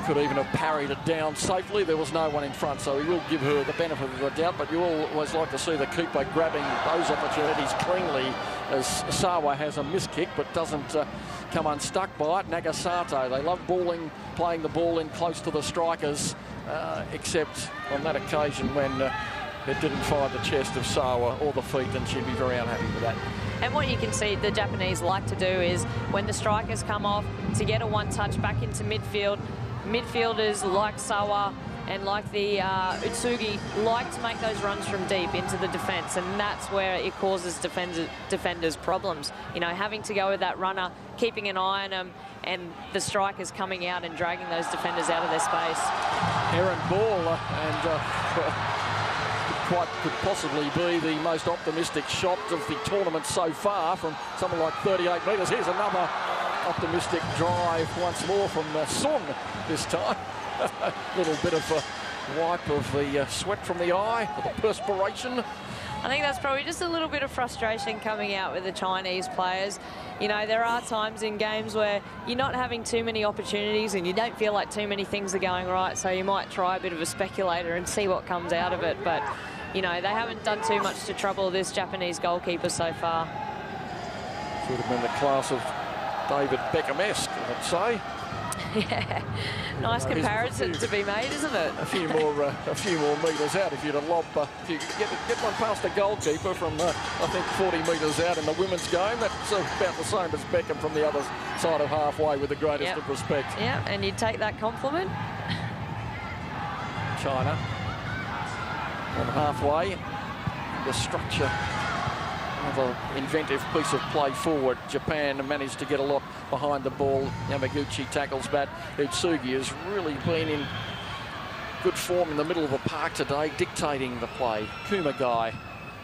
Could even have parried it down safely. There was no one in front, so he will give her the benefit of the doubt, but you always like to see the keeper grabbing those opportunities cleanly, as Sawa has a miss kick but doesn't come unstuck by it. Nagasato, they love playing the ball in close to the strikers, except on that occasion when it didn't find the chest of Sawa or the feet, and she'd be very unhappy with that. And what you can see the Japanese like to do is when the strikers come off, to get a one-touch back into midfield. Midfielders like Sawa and like the Utsugi like to make those runs from deep into the defence, and that's where it causes defenders problems. You know, having to go with that runner, keeping an eye on them, and the strikers coming out and dragging those defenders out of their space. Errant ball, could possibly be the most optimistic shot of the tournament so far from something like 38 metres. Here's another optimistic drive once more from Sun this time. A little bit of a wipe of the sweat from the eye, or the perspiration. I think that's probably just a little bit of frustration coming out with the Chinese players. You know, there are times in games where you're not having too many opportunities and you don't feel like too many things are going right, so you might try a bit of a speculator and see what comes out of it. But, you know, they haven't done too much to trouble this Japanese goalkeeper so far. Should have been the class of David Beckham-esque, I'd say. Yeah, nice comparison to be made, isn't it? A few more metres out. If you'd have lobbed, if you get one past a goalkeeper from I think 40 metres out in the women's game, that's about the same as Beckham from the other side of halfway, with the greatest of respect. Yeah, and you'd take that compliment. China on halfway, the structure. Another inventive piece of play forward. Japan managed to get a lot behind the ball. Yamaguchi tackles back. Utsugi has really been in good form in the middle of the park today, dictating the play. Kumagai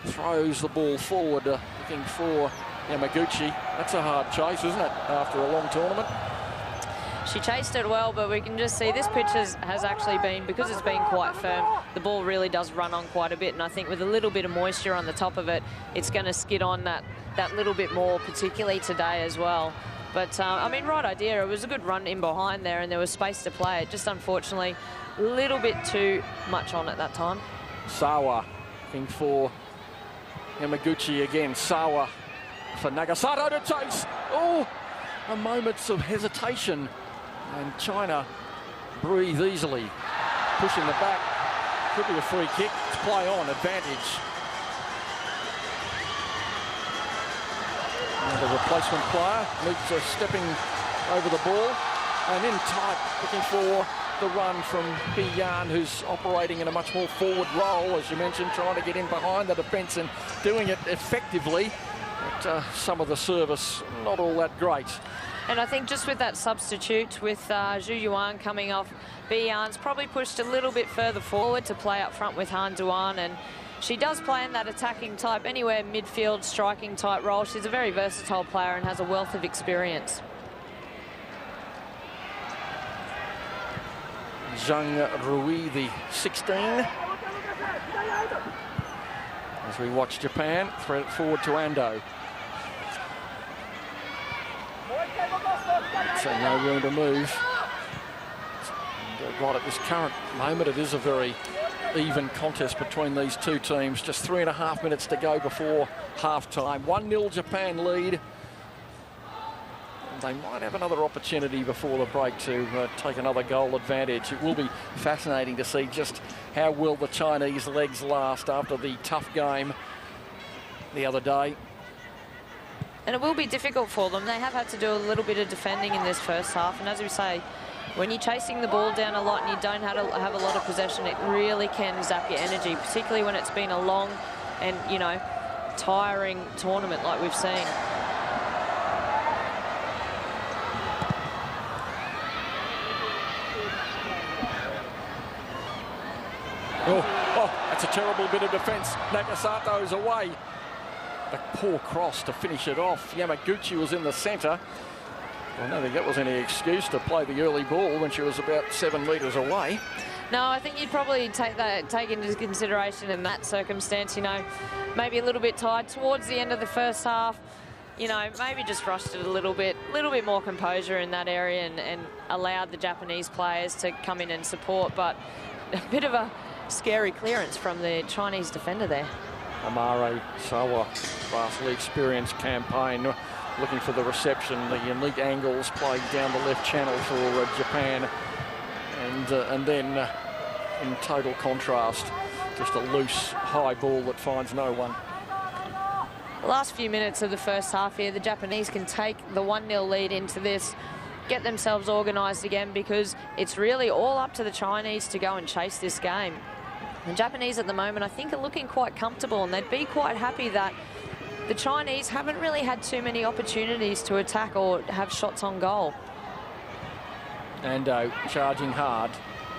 throws the ball forward, looking for Yamaguchi. That's a hard chase, isn't it, after a long tournament? She chased it well, but we can just see this pitch has actually been, because it's been quite firm, the ball really does run on quite a bit, and I think with a little bit of moisture on the top of it, it's going to skid on that little bit more, particularly today as well. But, I mean, right idea. It was a good run in behind there, and there was space to play it. Just unfortunately, a little bit too much on at that time. Sawa looking for Yamaguchi again. Sawa for Nagasato to chase. Oh, a moments of hesitation. And China breathe easily. Pushing the back. Could be a free kick. It's play on. Advantage. And the replacement player. Luke's stepping over the ball. And in tight, looking for the run from Biyan, who's operating in a much more forward role, as you mentioned, trying to get in behind the defence and doing it effectively. But some of the service, not all that great. And I think just with that substitute, with Zhu Yuan coming off, Biyan's probably pushed a little bit further forward to play up front with Han Duan, and she does play in that attacking type, anywhere midfield, striking type role. She's a very versatile player and has a wealth of experience. Zhang Rui, the 16. As we watch Japan thread it forward to Ando. So no room to move. And right at this current moment, it is a very even contest between these two teams. Just 3.5 minutes to go before half-time. 1-0 Japan lead. They might have another opportunity before the break to take another goal advantage. It will be fascinating to see just how will the Chinese legs last after the tough game the other day. And it will be difficult for them. They have had to do a little bit of defending in this first half. And as we say, when you're chasing the ball down a lot and you don't have a lot of possession, it really can zap your energy, particularly when it's been a long and, you know, tiring tournament like we've seen. Oh, that's a terrible bit of defence. Nagasato's away. A poor cross to finish it off. Yamaguchi was in the centre. I don't think that was any excuse to play the early ball when she was about 7 metres away. No, I think you'd probably take into consideration in that circumstance, you know, maybe a little bit tired towards the end of the first half. you know, maybe just rushed it a little bit more composure in that area and allowed the Japanese players to come in and support. But a bit of a scary clearance from the Chinese defender there. Amare Sawa, vastly experienced campaign, looking for the reception, the unique angles played down the left channel for Japan, and then in total contrast, just a loose high ball that finds no one. The last few minutes of the first half here, the Japanese can take the 1-0 lead into this, get themselves organised again, because it's really all up to the Chinese to go and chase this game. The Japanese at the moment, I think, are looking quite comfortable, and they'd be quite happy that the Chinese haven't really had too many opportunities to attack or have shots on goal. Ando charging hard.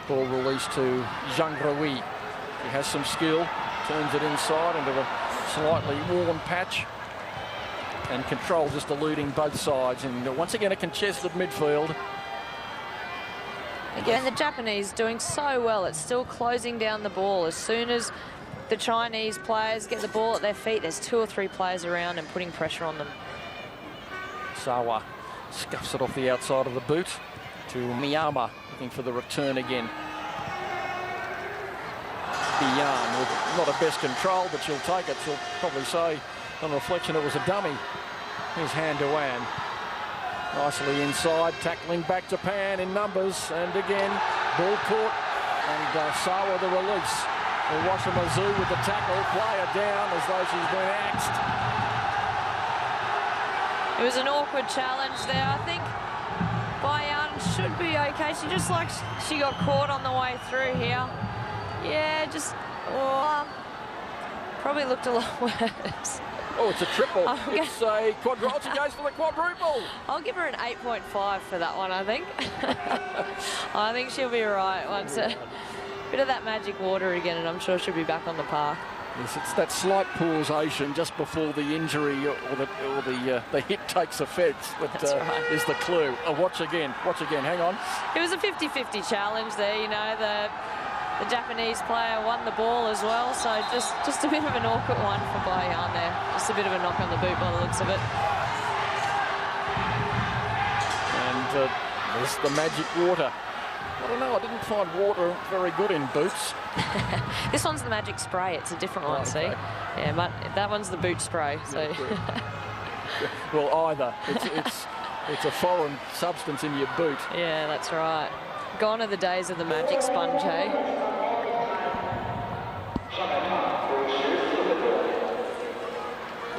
Ball released to Zhang Rui. He has some skill, turns it inside into a slightly worn patch, and control just eluding both sides. And once again, a contested midfield. Again, the Japanese doing so well. It's still closing down the ball. As soon as the Chinese players get the ball at their feet, there's 2 or 3 players around and putting pressure on them. Sawa scuffs it off the outside of the boot to Miyama, looking for the return again. Bian with not a best control, but she'll take it. She'll probably say on reflection it was a dummy. Here's Han Duan. Nicely inside, tackling back Japan in numbers, and again, ball caught, and Sawa the release. Washimazu with the tackle, player down as though she's been axed. It was an awkward challenge there. I think Bayan should be okay. She just like she got caught on the way through here. Yeah, just probably looked a lot worse. Oh, it's a triple. It's a quadruple. She goes for the quadruple. I'll give her an 8.5 for that one, I think. I think she'll be right once a bit of that magic water again, and I'm sure she'll be back on the park. Yes, it's that slight pausation just before the injury or the hit takes effect that right. is the clue. Watch again, hang on. It was a 50-50 challenge there, you know, the Japanese player won the ball as well, so just a bit of an awkward one for Bayan there. Just a bit of a knock on the boot by the looks of it. And there's the magic water. I don't know, I didn't find water very good in boots. This one's the magic spray, it's a different one, see? Yeah, but that one's the boot spray, so... Well, either. It's a foreign substance in your boot. Yeah, that's right. Gone are the days of the magic sponge, hey?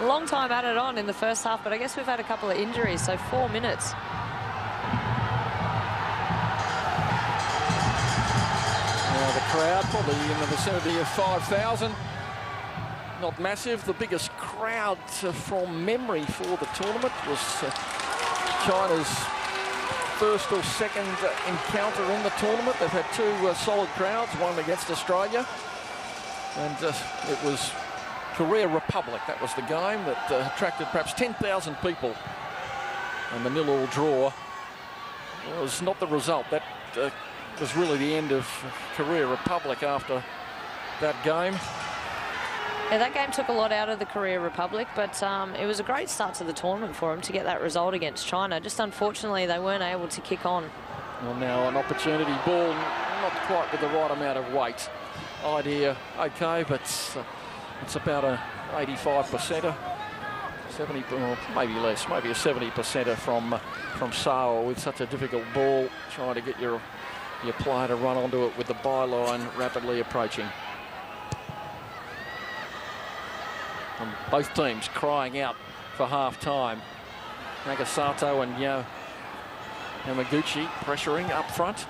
Long time added on in the first half, but I guess we've had a couple of injuries, so 4 minutes. The crowd probably in the vicinity of 5,000. Not massive. The biggest crowd from memory for the tournament was China's first or second encounter in the tournament. They've had 2 solid crowds, one against Australia, and it was Korea Republic. That was the game that attracted perhaps 10,000 people, and the 0-0 draw was not the result. That was really the end of Korea Republic after that game. Yeah, that game took a lot out of the Korea Republic, but it was a great start to the tournament for them to get that result against China. Just unfortunately, they weren't able to kick on. Well, now an opportunity ball, not quite with the right amount of weight. Idea okay, but it's about a 85%er, 70, or maybe less, maybe a 70%er from Sawa with such a difficult ball, trying to get your player to run onto it with the byline rapidly approaching. And both teams crying out for half-time. Nagasato and Yamaguchi pressuring up front.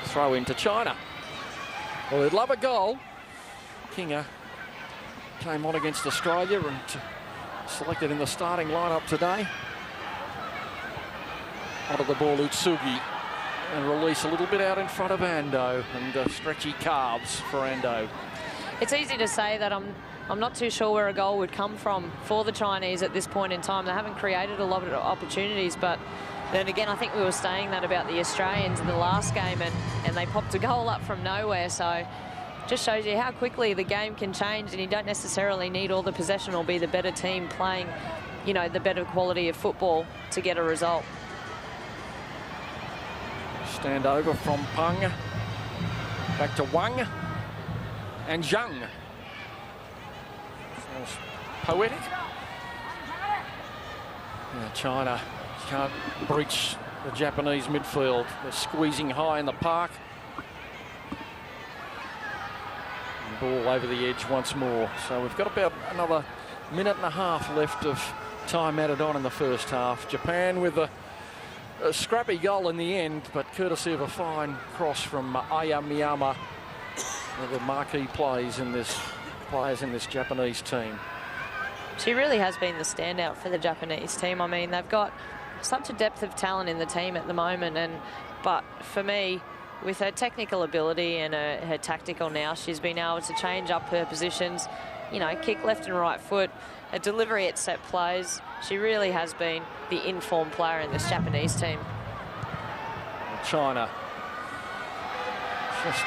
Throw into China. Well, they'd love a goal. Kinga came on against Australia and selected in the starting lineup today. Onto the ball, Utsugi, and release a little bit out in front of Ando, and stretchy calves for Ando. It's easy to say that I'm not too sure where a goal would come from for the Chinese at this point in time. They haven't created a lot of opportunities, but then again, I think we were saying that about the Australians in the last game, and they popped a goal up from nowhere. So just shows you how quickly the game can change, and you don't necessarily need all the possession or be the better team playing, you know, the better quality of football to get a result. Stand over from Peng. Back to Wang. And Zhang. Sounds poetic. Yeah, China can't breach the Japanese midfield. They're squeezing high in the park. And ball over the edge once more. So we've got about another minute and a half left of time added on in the first half. Japan with a scrappy goal in the end, but courtesy of a fine cross from Aya Miyama, one of the marquee players in this Japanese team. She really has been the standout for the Japanese team. I mean, they've got such a depth of talent in the team at the moment, but for me, with her technical ability and her tactical now, she's been able to change up her positions, you know, kick left and right foot, a delivery at set plays. She really has been the informed player in this Japanese team. China just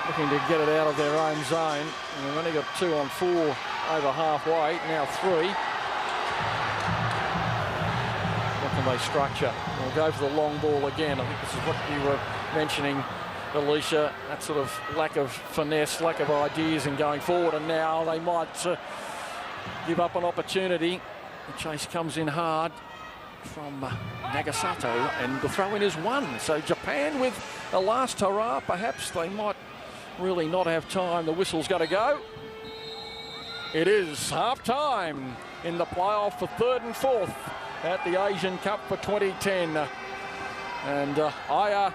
looking to get it out of their own zone. And we've only got 2 on 4 over halfway, now 3. What can they structure? We'll go for the long ball again. I think this is what you were mentioning, Alicia, that sort of lack of finesse, lack of ideas in going forward, and now they might give up an opportunity. The chase comes in hard from Nagasato, and the throw-in is 1. So Japan with a last hurrah. Perhaps they might really not have time. The whistle's got to go. It is half-time in the playoff for 3rd and 4th at the Asian Cup for 2010. And Aya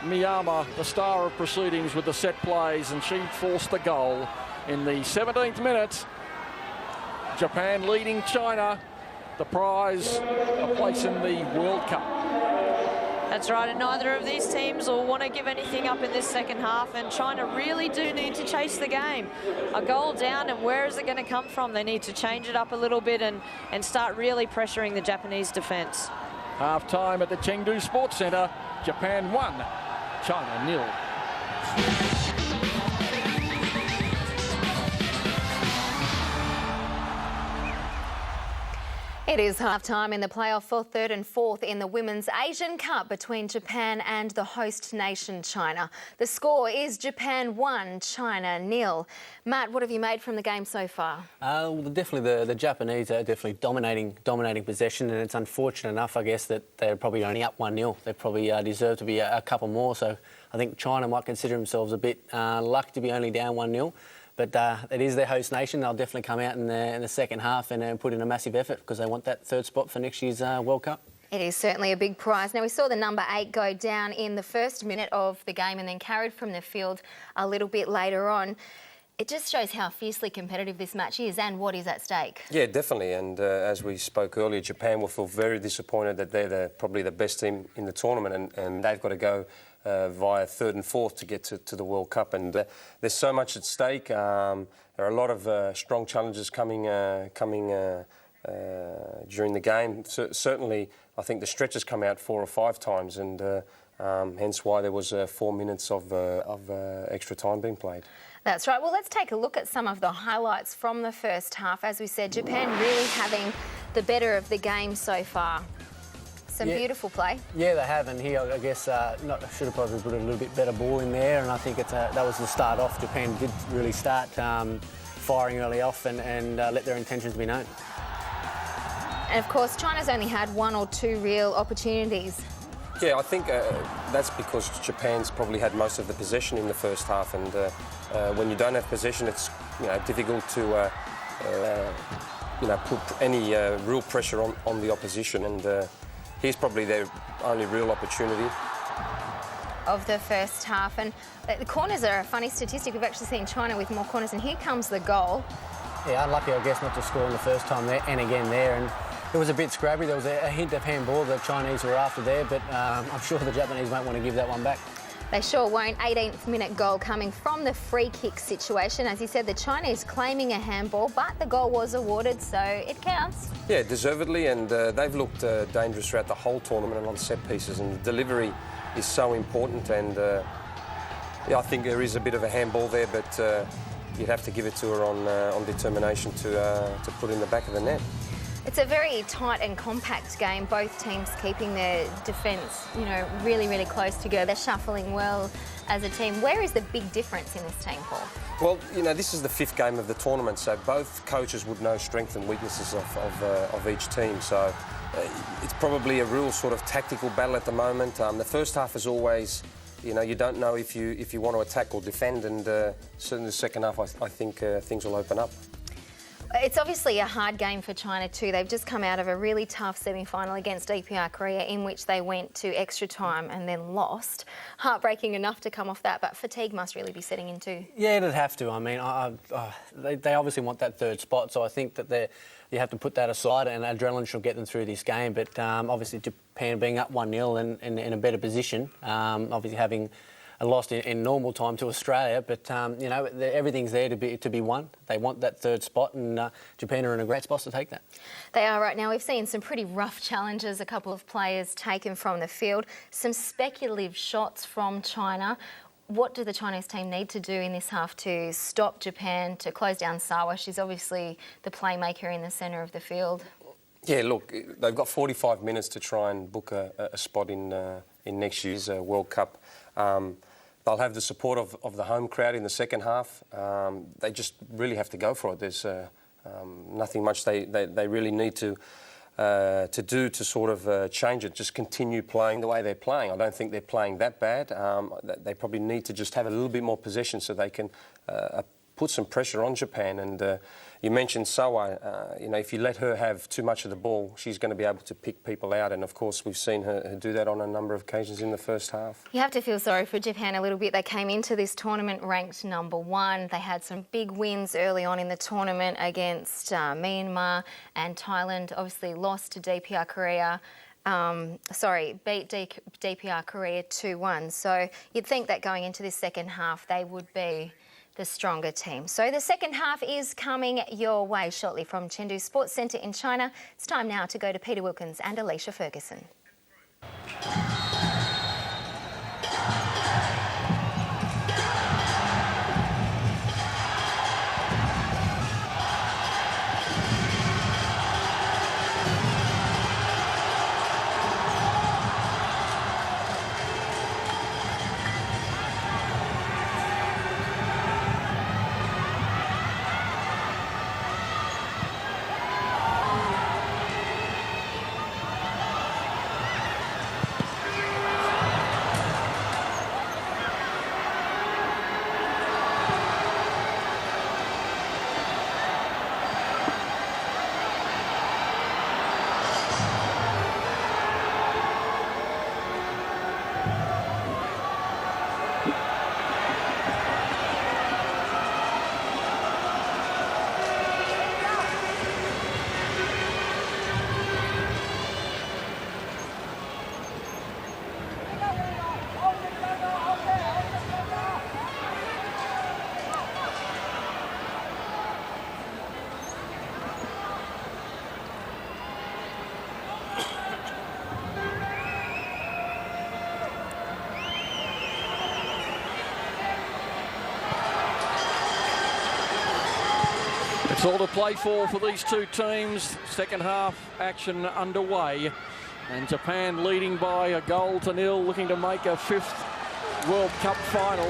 Miyama, the star of proceedings with the set plays, and she forced the goal in the 17th minute. Japan leading China, the prize, a place in the World Cup. That's right, and neither of these teams will want to give anything up in this second half, and China really do need to chase the game. A goal down, and where is it going to come from? They need to change it up a little bit and start really pressuring the Japanese defence. Half-time at the Chengdu Sports Centre. Japan 1, China 0. It is half-time in the playoff for 3rd and 4th in the Women's Asian Cup between Japan and the host nation, China. The score is Japan 1, China 0. Matt, what have you made from the game so far? Well, definitely the Japanese are definitely dominating possession, and it's unfortunate enough, I guess, that they're probably only up 1-0. They probably deserve to be a couple more, so I think China might consider themselves a bit lucky to be only down 1-0. But it is their host nation. They'll definitely come out in the second half and put in a massive effort because they want that 3rd spot for next year's World Cup. It is certainly a big prize. Now, we saw the number 8 go down in the first minute of the game and then carried from the field a little bit later on. It just shows how fiercely competitive this match is and what is at stake. Yeah, definitely. And as we spoke earlier, Japan will feel very disappointed that they're probably the best team in the tournament, and they've got to go via 3rd and 4th to get to the World Cup. And there's so much at stake. There are a lot of strong challenges coming during the game. Certainly, I think the stretchers come out 4 or 5 times, and hence why there was 4 minutes of extra time being played. That's right. Well, let's take a look at some of the highlights from the first half. As we said, Japan really having the better of the game so far. Some beautiful play. Yeah, they have, and here I guess should have probably put a little bit better ball in there, and I think that was the start off. Japan did really start firing early off and let their intentions be known. And of course, China's only had 1 or 2 real opportunities. Yeah, I think that's because Japan's probably had most of the possession in the first half, and when you don't have possession, it's difficult to put any real pressure on the opposition, and here's probably their only real opportunity of the first half. And the corners are a funny statistic. We've actually seen China with more corners, and here comes the goal. Yeah, unlucky, I guess, not to score in the first time there and again there. And it was a bit scrappy. There was a hint of handball the Chinese were after there, but I'm sure the Japanese won't want to give that one back. They sure won't. 18th minute goal coming from the free kick situation. As you said, the Chinese claiming a handball, but the goal was awarded, so it counts. Yeah, deservedly, and they've looked dangerous throughout the whole tournament and on set pieces, and the delivery is so important, and Yeah, I think there is a bit of a handball there, but you'd have to give it to her on determination to put in the back of the net. It's a very tight and compact game, both teams keeping their defence, you know, really, really close together. They're shuffling well as a team. Where is the big difference in this team, Paul? Well, you know, this is the 5th game of the tournament, so both coaches would know strengths and weaknesses of each team. So it's probably a real sort of tactical battle at the moment. The first half is always, you know, you don't know if you want to attack or defend, and certainly the second half, I think things will open up. It's obviously a hard game for China too. They've just come out of a really tough semi-final against DPR Korea, in which they went to extra time and then lost. Heartbreaking enough to come off that, but fatigue must really be setting in too. Yeah, it'd have to. I mean, they obviously want that 3rd spot, so I think that you have to put that aside, and adrenaline should get them through this game. But obviously Japan being up 1-0 and in a better position, obviously having lost in normal time to Australia, but you know, everything's there to be won. They want that 3rd spot, and Japan are in a great spot to take that. They are right now. We've seen some pretty rough challenges, a couple of players taken from the field, some speculative shots from China. What do the Chinese team need to do in this half to stop Japan, to close down Sawa? She's obviously the playmaker in the centre of the field. Yeah, look, they've got 45 minutes to try and book a spot in next year's World Cup. They'll have the support of the home crowd in the second half. They just really have to go for it. There's nothing much they really need to do to sort of change it. Just continue playing the way they're playing. I don't think they're playing that bad. They probably need to just have a little bit more possession so they can put some pressure on Japan. And you mentioned Sawa. You know, if you let her have too much of the ball, she's going to be able to pick people out. And of course, we've seen her do that on a number of occasions in the first half. You have to feel sorry for Japan a little bit. They came into this tournament ranked number 1. They had some big wins early on in the tournament against Myanmar and Thailand. Obviously lost to DPR Korea. Beat DPR Korea 2-1. So you'd think that going into this second half, they would be the stronger team. So the second half is coming your way shortly from Chengdu Sports Centre in China. It's time now to go to Peter Wilkins and Alicia Ferguson. It's all to play for these two teams. Second half action underway, and Japan leading by a 1-0, looking to make a 5th World Cup final.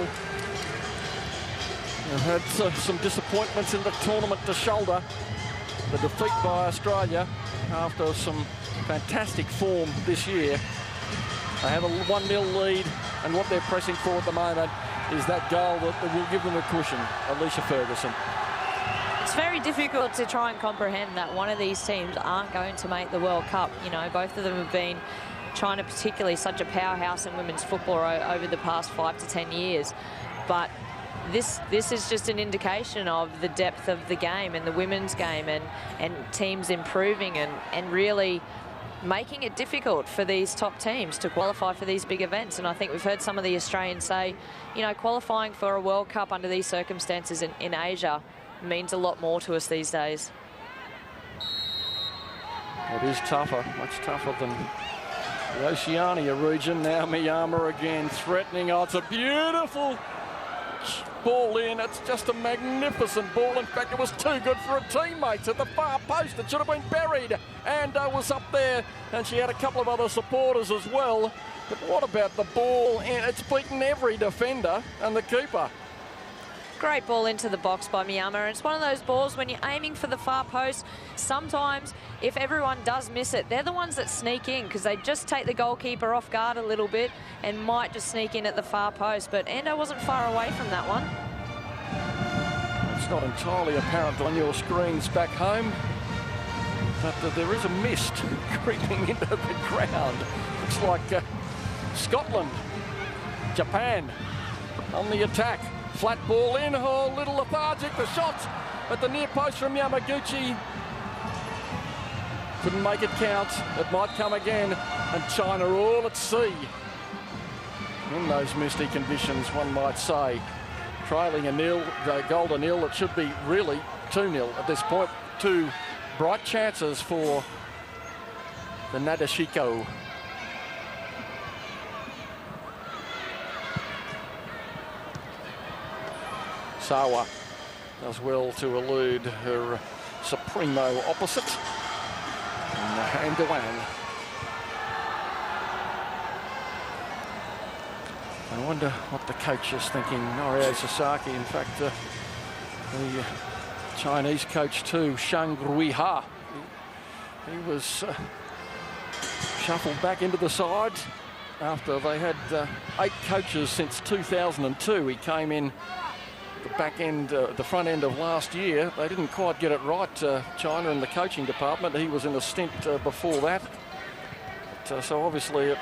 They've had some disappointments in the tournament to shoulder. The defeat by Australia after some fantastic form this year. They have a 1-0 lead, and what they're pressing for at the moment is that goal that will give them a cushion. Alicia Ferguson. It's very difficult to try and comprehend that one of these teams aren't going to make the World Cup. You know, both of them have been, China particularly, such a powerhouse in women's football over the past 5 to 10 years. But this is just an indication of the depth of the game and the women's game, and teams improving and really making it difficult for these top teams to qualify for these big events. And I think we've heard some of the Australians say, you know, qualifying for a World Cup under these circumstances in Asia means a lot more to us these days. It is tougher, much tougher than the Oceania region. Now Myanmar again threatening. Oh, it's a beautiful ball in. It's just a magnificent ball. In fact, it was too good for her teammates at the far post. It should have been buried. Ando was up there, and she had a couple of other supporters as well. But what about the ball? And it's beaten every defender and the keeper. Great ball into the box by Miyama, and it's one of those balls when you're aiming for the far post, sometimes if everyone does miss it, they're the ones that sneak in because they just take the goalkeeper off guard a little bit and might just sneak in at the far post, but Ando wasn't far away from that one. It's not entirely apparent on your screens back home, but there is a mist creeping into the ground. Looks like Scotland, Japan on the attack. Flat ball in, a little lethargic. The shot at the near post from Yamaguchi. Couldn't make it count. It might come again. And China all at sea. In those misty conditions, one might say. Trailing a goal to nil. It should be really 2-0 at this point. Two bright chances for the Nadeshiko. Sawa does well to elude her supremo opposite. And Ando. I wonder what the coach is thinking. Norio Sasaki, in fact, the Chinese coach too, Shang Ruiha. He was shuffled back into the side after they had 8 coaches since 2002. He came in the front end of last year. They didn't quite get it right, China, in the coaching department. He was in a stint before that. But, so obviously it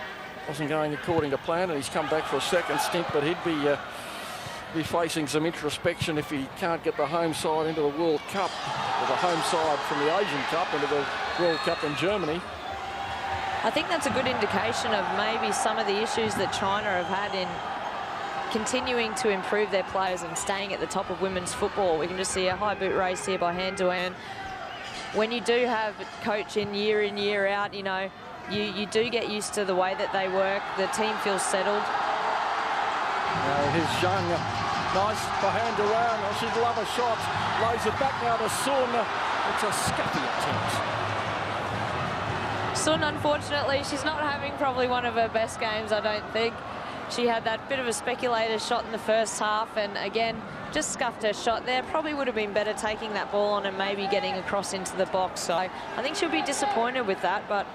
wasn't going according to plan, and he's come back for a second stint, but he'd be facing some introspection if he can't get the home side into the World Cup, or the home side from the Asian Cup into the World Cup in Germany. I think that's a good indication of maybe some of the issues that China have had in continuing to improve their players and staying at the top of women's football. We can just see a high boot race here by Han Duan. When you do have a coach in, year out, you know, you do get used to the way that they work. The team feels settled. Now here's Zhang. Nice for Han Duan. Oh, she'd love a shot. Lays it back now to Sun. It's a scuffy attempt. Sun, unfortunately, she's not having probably one of her best games, I don't think. She had that bit of a speculator shot in the first half, and again, just scuffed her shot there. Probably would have been better taking that ball on and maybe getting across into the box. So I think she'll be disappointed with that. But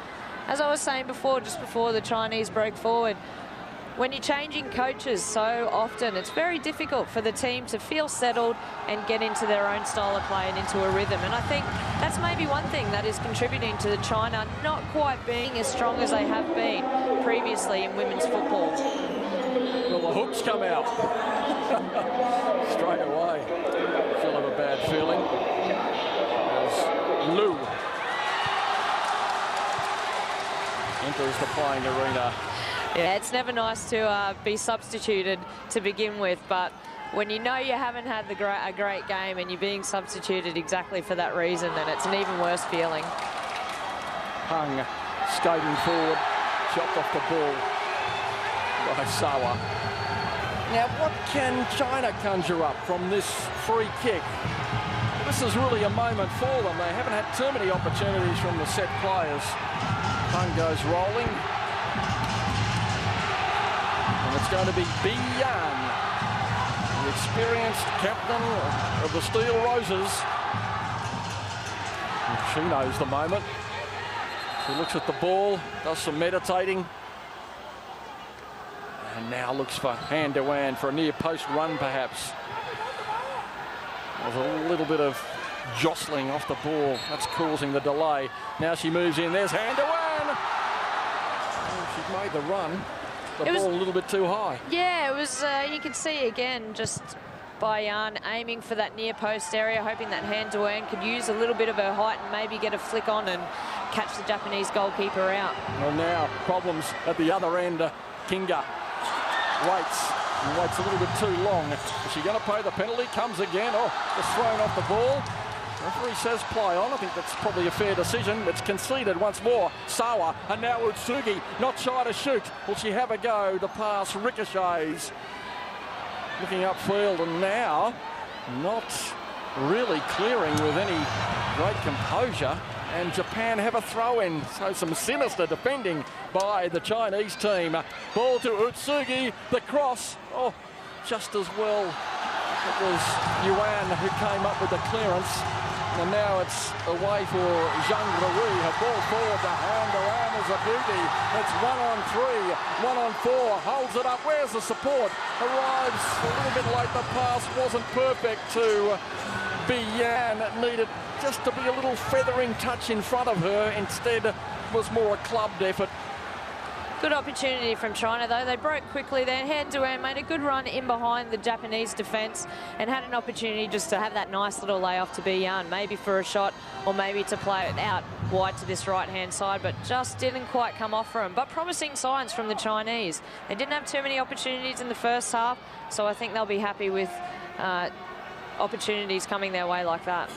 as I was saying before, just before the Chinese broke forward, when you're changing coaches so often, it's very difficult for the team to feel settled and get into their own style of play and into a rhythm. And I think that's maybe one thing that is contributing to the China not quite being as strong as they have been previously in women's football. Well, the hooks come out straight away. She'll have a bad feeling. As Lu enters the playing arena. Yeah, it's never nice to be substituted to begin with, but when you know you haven't had a great game and you're being substituted exactly for that reason, then it's an even worse feeling. Hung skating forward, chopped off the ball by Sawa. Now, what can China conjure up from this free kick? This is really a moment for them. They haven't had too many opportunities from the set players. Hung goes rolling. And it's going to be Bian, the experienced captain of the Steel Roses. She knows the moment. She looks at the ball, does some meditating. And now looks for Han Duan for a near post run, perhaps. There's a little bit of jostling off the ball. That's causing the delay. Now she moves in. There's Han Duan. Oh, she's made the run. The ball a little bit too high. Yeah, it was, you can see again, just Bayan aiming for that near post area, hoping that Han Duan could use a little bit of her height and maybe get a flick on and catch the Japanese goalkeeper out. Well, now problems at the other end. Kinga waits a little bit too long. Is she going to pay the penalty? Comes again. Oh, just thrown off the ball. Referee says play on. I think that's probably a fair decision. It's conceded once more. Sawa, and now Utsugi, not shy to shoot. Will she have a go? The pass ricochets. looking upfield, and now not really clearing with any great composure. And Japan have a throw-in, so some sinister defending by the Chinese team. Ball to Utsugi, the cross. Oh, just as well. It was Yuan who came up with the clearance. And now it's away for Zhang Rui. A ball forward to Ando is a beauty. It's 1-on-3, 1-on-4, holds it up. Where's the support? Arrives a little bit late. The pass wasn't perfect to Bian. It needed just to be a little feathering touch in front of her. Instead, it was more a clubbed effort. Good opportunity from China, though. They broke quickly there. Han Duan made a good run in behind the Japanese defence and had an opportunity just to have that nice little layoff to Bian, maybe for a shot or maybe to play it out wide to this right-hand side, but just didn't quite come off for him. But promising signs from the Chinese. They didn't have too many opportunities in the first half, so I think they'll be happy with opportunities coming their way like that.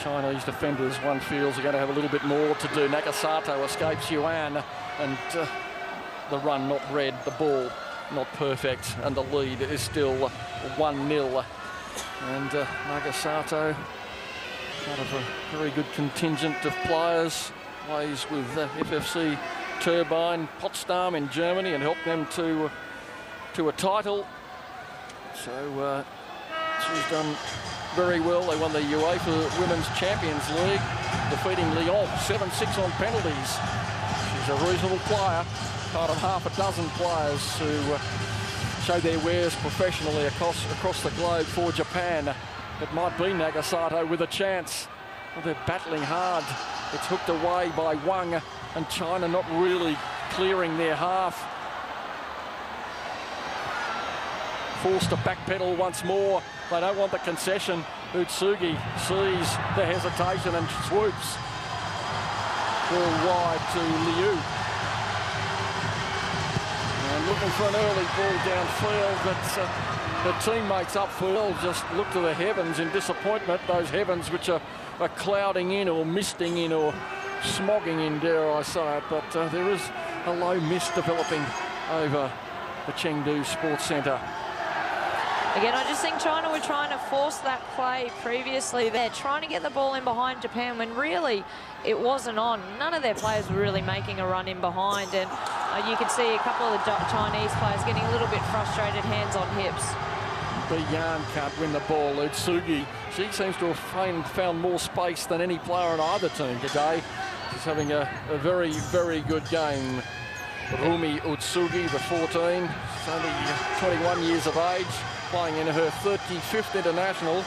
Chinese defenders, one feels, are going to have a little bit more to do. Nagasato escapes Yuan, and the run not read, the ball not perfect, and the lead is still 1-0. And Nagasato, out of a very good contingent of players, plays with FFC Turbine Potsdam in Germany and helped them to a title. So she's done very well. They won the UEFA Women's Champions League, defeating Lyon 7-6 on penalties. She's a reasonable player, part of half a dozen players who show their wares professionally across the globe for Japan. It might be Nagasato with a chance. Well, they're battling hard. It's hooked away by Wang, and China not really clearing their half. Forced to backpedal once more. They don't want the concession. Utsugi sees the hesitation and swoops. Ball wide to Liu. And looking for an early ball downfield, but the teammates upfield just look to the heavens in disappointment. Those heavens which are clouding in or misting in or smogging in, dare I say it. But there is a low mist developing over the Chengdu Sports Centre. Again, I just think China were trying to force that play previously. They're trying to get the ball in behind Japan when really it wasn't on. None of their players were really making a run in behind, and you could see a couple of the Chinese players getting a little bit frustrated, hands on hips. Bian can't win the ball. Utsugi, she seems to have found more space than any player on either team today. She's having a very, very good game. Rumi Utsugi, the 14, she's only 21 years of age, playing in her 35th international.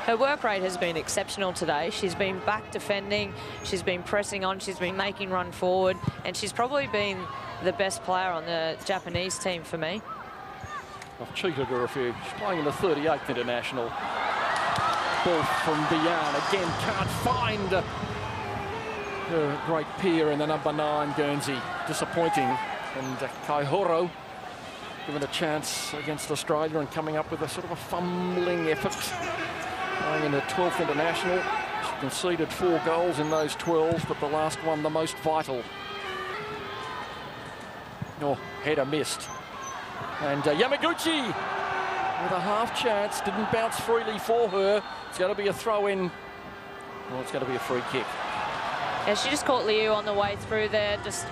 Her work rate has been exceptional today. She's been back defending, she's been pressing on, she's been making run forward, and she's probably been the best player on the Japanese team for me. I've cheated her a few. She's playing in the 38th international. Ball from Bian, again can't find her great peer in the number 9 Guernsey. Disappointing. And Kaihoro given a chance against Australia and coming up with a sort of a fumbling effort. Playing in her 12th international. She conceded 4 goals in those 12, but the last one the most vital. Oh, header missed. And Yamaguchi with a half chance, didn't bounce freely for her. It's going to be a throw-in. Well, it's going to be a free kick. Yeah, she just caught Liu on the way through there, just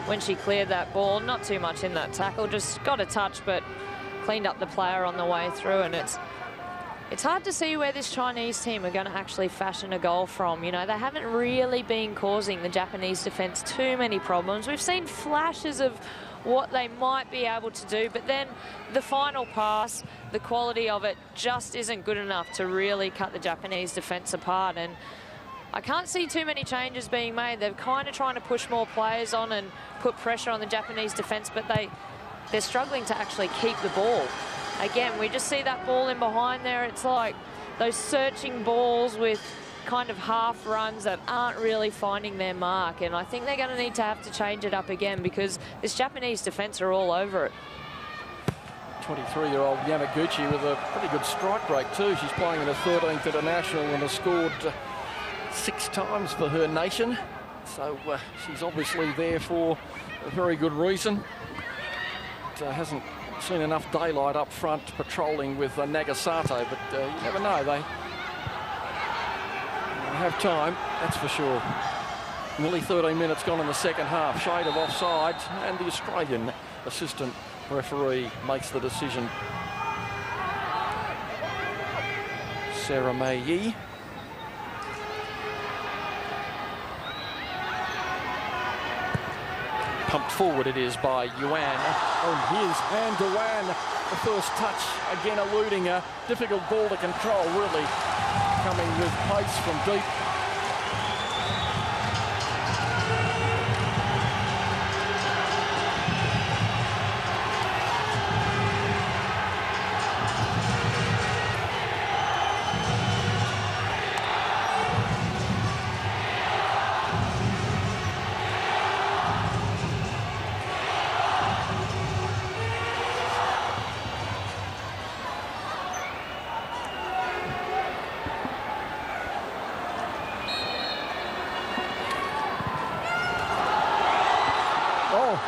when she cleared that ball. Not too much in that tackle, just got a touch, but cleaned up the player on the way through. And it's hard to see where this Chinese team are going to actually fashion a goal from. You know, they haven't really been causing the Japanese defence too many problems. We've seen flashes of what they might be able to do, but then the final pass, the quality of it just isn't good enough to really cut the Japanese defence apart. And I can't see too many changes being made. They're kind of trying to push more players on and put pressure on the Japanese defence, but they're struggling to actually keep the ball. Again, we just see that ball in behind there. It's like those searching balls with kind of half runs that aren't really finding their mark, and I think they're going to need to have to change it up again because this Japanese defence are all over it. 23-year-old Yamaguchi with a pretty good strike rate too. She's playing in her 13th international and has scored 6 times for her nation. So she's obviously there for a very good reason. It hasn't seen enough daylight up front patrolling with Nagasato, but you never know. They have time, that's for sure. Nearly 13 minutes gone in the second half. Shade of offside, and the Australian assistant referee makes the decision. Sarah May Yi. Pumped forward it is by Yuan. Oh, here's Ando. The first touch, again eluding a difficult ball to control, really coming with pace from deep.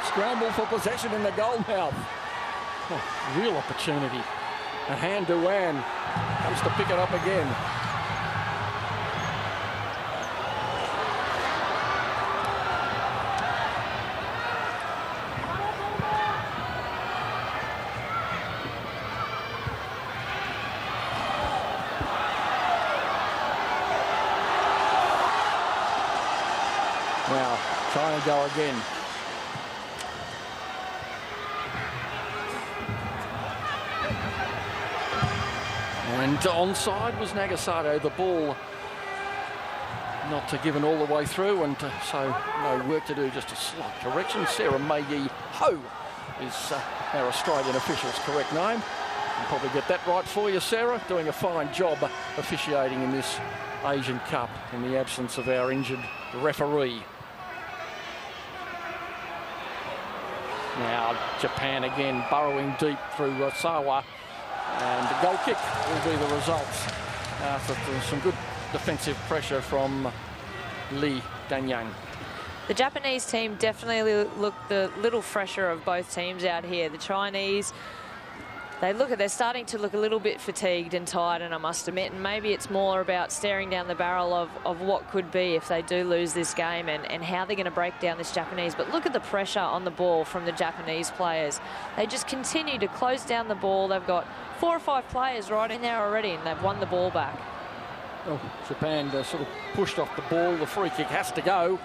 Scramble for possession in the goal mouth. Oh, real opportunity. And Han Duan comes to pick it up again. Now, trying to go again. And onside was Nagasato. The ball not given all the way through, and so no work to do, just a slight correction. Sarah May Yi Ho is our Australian official's correct name. I'll probably get that right for you, Sarah. Doing a fine job officiating in this Asian Cup in the absence of our injured referee. Now Japan again burrowing deep through Sawa. And the goal kick will be the result after some good defensive pressure from Lee Danyang. The Japanese team definitely look the little fresher of both teams out here. The Chinese, they're starting to look a little bit fatigued and tired, and I must admit, and maybe it's more about staring down the barrel of what could be if they do lose this game and how they're going to break down this Japanese. But look at the pressure on the ball from the Japanese players. They just continue to close down the ball. They've got 4 or 5 players right in there already, and they've won the ball back. Oh, Japan sort of pushed off the ball. The free kick has to go,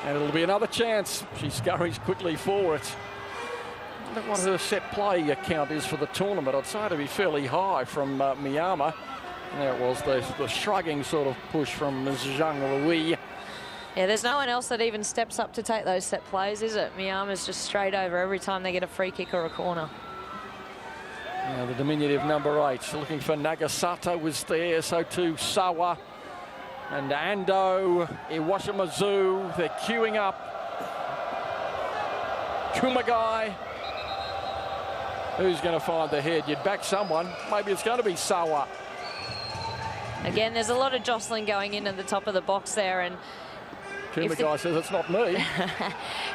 and it'll be another chance. She scurries quickly for it. I don't know what her set play count is for the tournament. I'd say to be fairly high from Miyama. There it was, the shrugging sort of push from Ms. Zhang Rui. Yeah, there's no one else that even steps up to take those set plays, is it? Miyama's just straight over every time they get a free kick or a corner. Now the diminutive number 8 looking for Nagasato was there, so too Sawa and Ando, Iwashimazu, they're queuing up. Kumagai, who's going to find the head? You'd back someone, maybe it's going to be Sawa. Again, there's a lot of jostling going in at the top of the box there, and Kumagai says it's not me.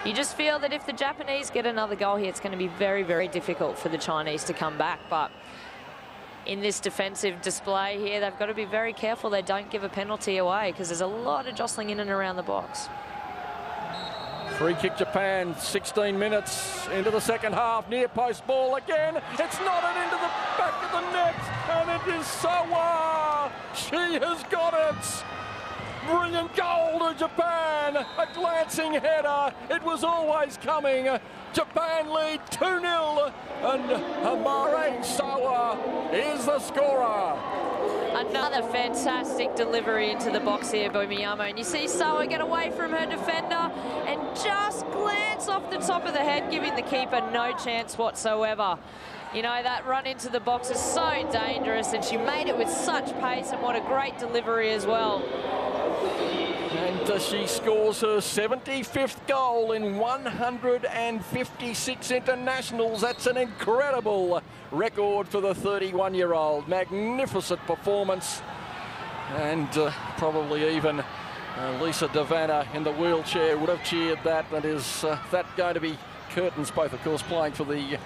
You just feel that if the Japanese get another goal here, it's going to be very, very difficult for the Chinese to come back. But in this defensive display here, they've got to be very careful they don't give a penalty away, because there's a lot of jostling in and around the box. Free kick Japan, 16 minutes into the second half. Near post ball again. It's nodded into the back of the net, and it is Sawa. She has got it. Brilliant goal to Japan. A glancing header. It was always coming. Japan lead 2-0, and Hamare Sawa is the scorer. Another fantastic delivery into the box here by Miyama, and you see Sawa get away from her defender and just glance off the top of the head, giving the keeper no chance whatsoever. You know, that run into the box is so dangerous, and she made it with such pace, and what a great delivery as well. And she scores her 75th goal in 156 internationals. That's an incredible record for the 31-year-old. Magnificent performance, and probably even Lisa Devanna in the wheelchair would have cheered that. And is that going to be curtains, both of course playing for the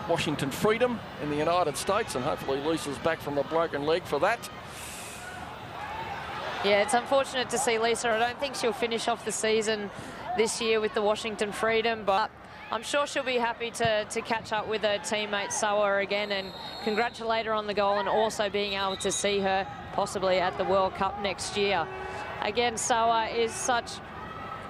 Washington Freedom in the United States, and hopefully Lisa's back from the broken leg for that. Yeah, it's unfortunate to see Lisa. I don't think she'll finish off the season this year with the Washington Freedom, but I'm sure she'll be happy to catch up with her teammate Sawa again and congratulate her on the goal, and also being able to see her possibly at the World Cup next year. Again, Sawa is such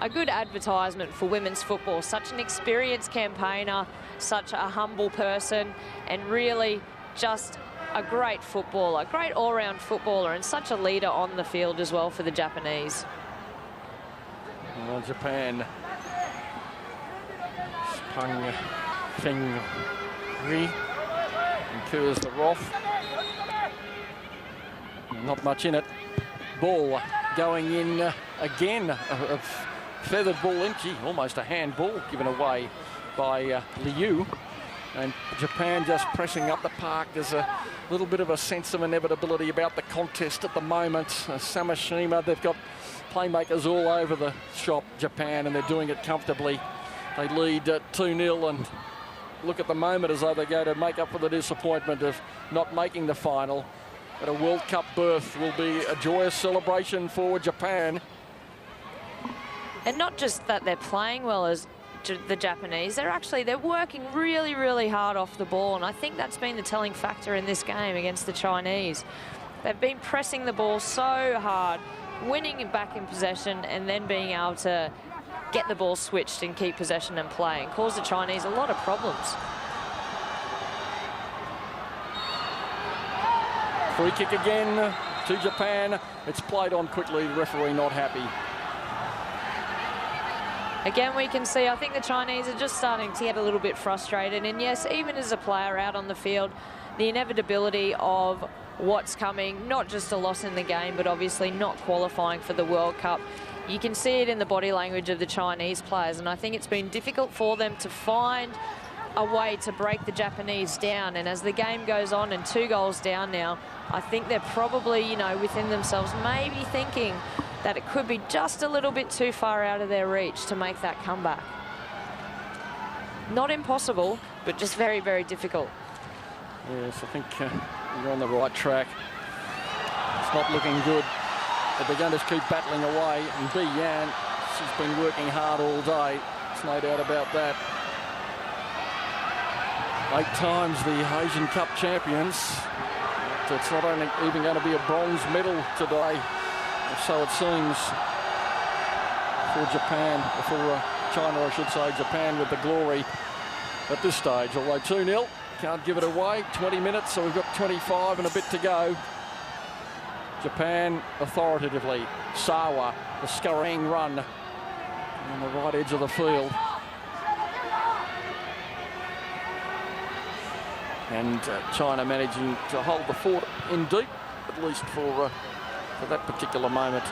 a good advertisement for women's football, such an experienced campaigner, such a humble person, and really just a great footballer, a great all-round footballer, and such a leader on the field as well for the Japanese. Well, Japan. Pang Feng Ri incurs the Roth. Not much in it. Ball going in again. A feathered ball in, almost a handball given away by Liu. And Japan just pressing up the park. There's a little bit of a sense of inevitability about the contest at the moment. Samashima, they've got playmakers all over the shop, Japan, and they're doing it comfortably. They lead 2-0, and look at the moment as though they go to make up for the disappointment of not making the final. But a World Cup berth will be a joyous celebration for Japan. And not just that they're playing well as the Japanese, they're working really, really hard off the ball, and I think that's been the telling factor in this game against the Chinese. They've been pressing the ball so hard, winning it back in possession, and then being able to get the ball switched and keep possession and play, and cause the Chinese a lot of problems. Free kick again to Japan. It's played on quickly, the referee not happy. Again, we can see, I think the Chinese are just starting to get a little bit frustrated. And yes, even as a player out on the field, the inevitability of what's coming, not just a loss in the game, but obviously not qualifying for the World Cup. You can see it in the body language of the Chinese players, and I think it's been difficult for them to find a way to break the Japanese down. And as the game goes on and 2 goals down now, I think they're probably, you know, within themselves maybe thinking that it could be just a little bit too far out of their reach to make that comeback. Not impossible, but just very, very difficult. Yes, I think you're on the right track. It's not looking good, but they're going to keep battling away. And B. Yan, she's been working hard all day. There's no doubt about that. 8 times the Asian Cup champions. But it's not only even going to be a bronze medal today, so it seems, for Japan, for China, I should say, Japan with the glory at this stage. Although 2-0, can't give it away. 20 minutes, so we've got 25 and a bit to go. Japan authoritatively. Sawa, the scurrying run on the right edge of the field. And China managing to hold the fort in deep, at least for that particular moment.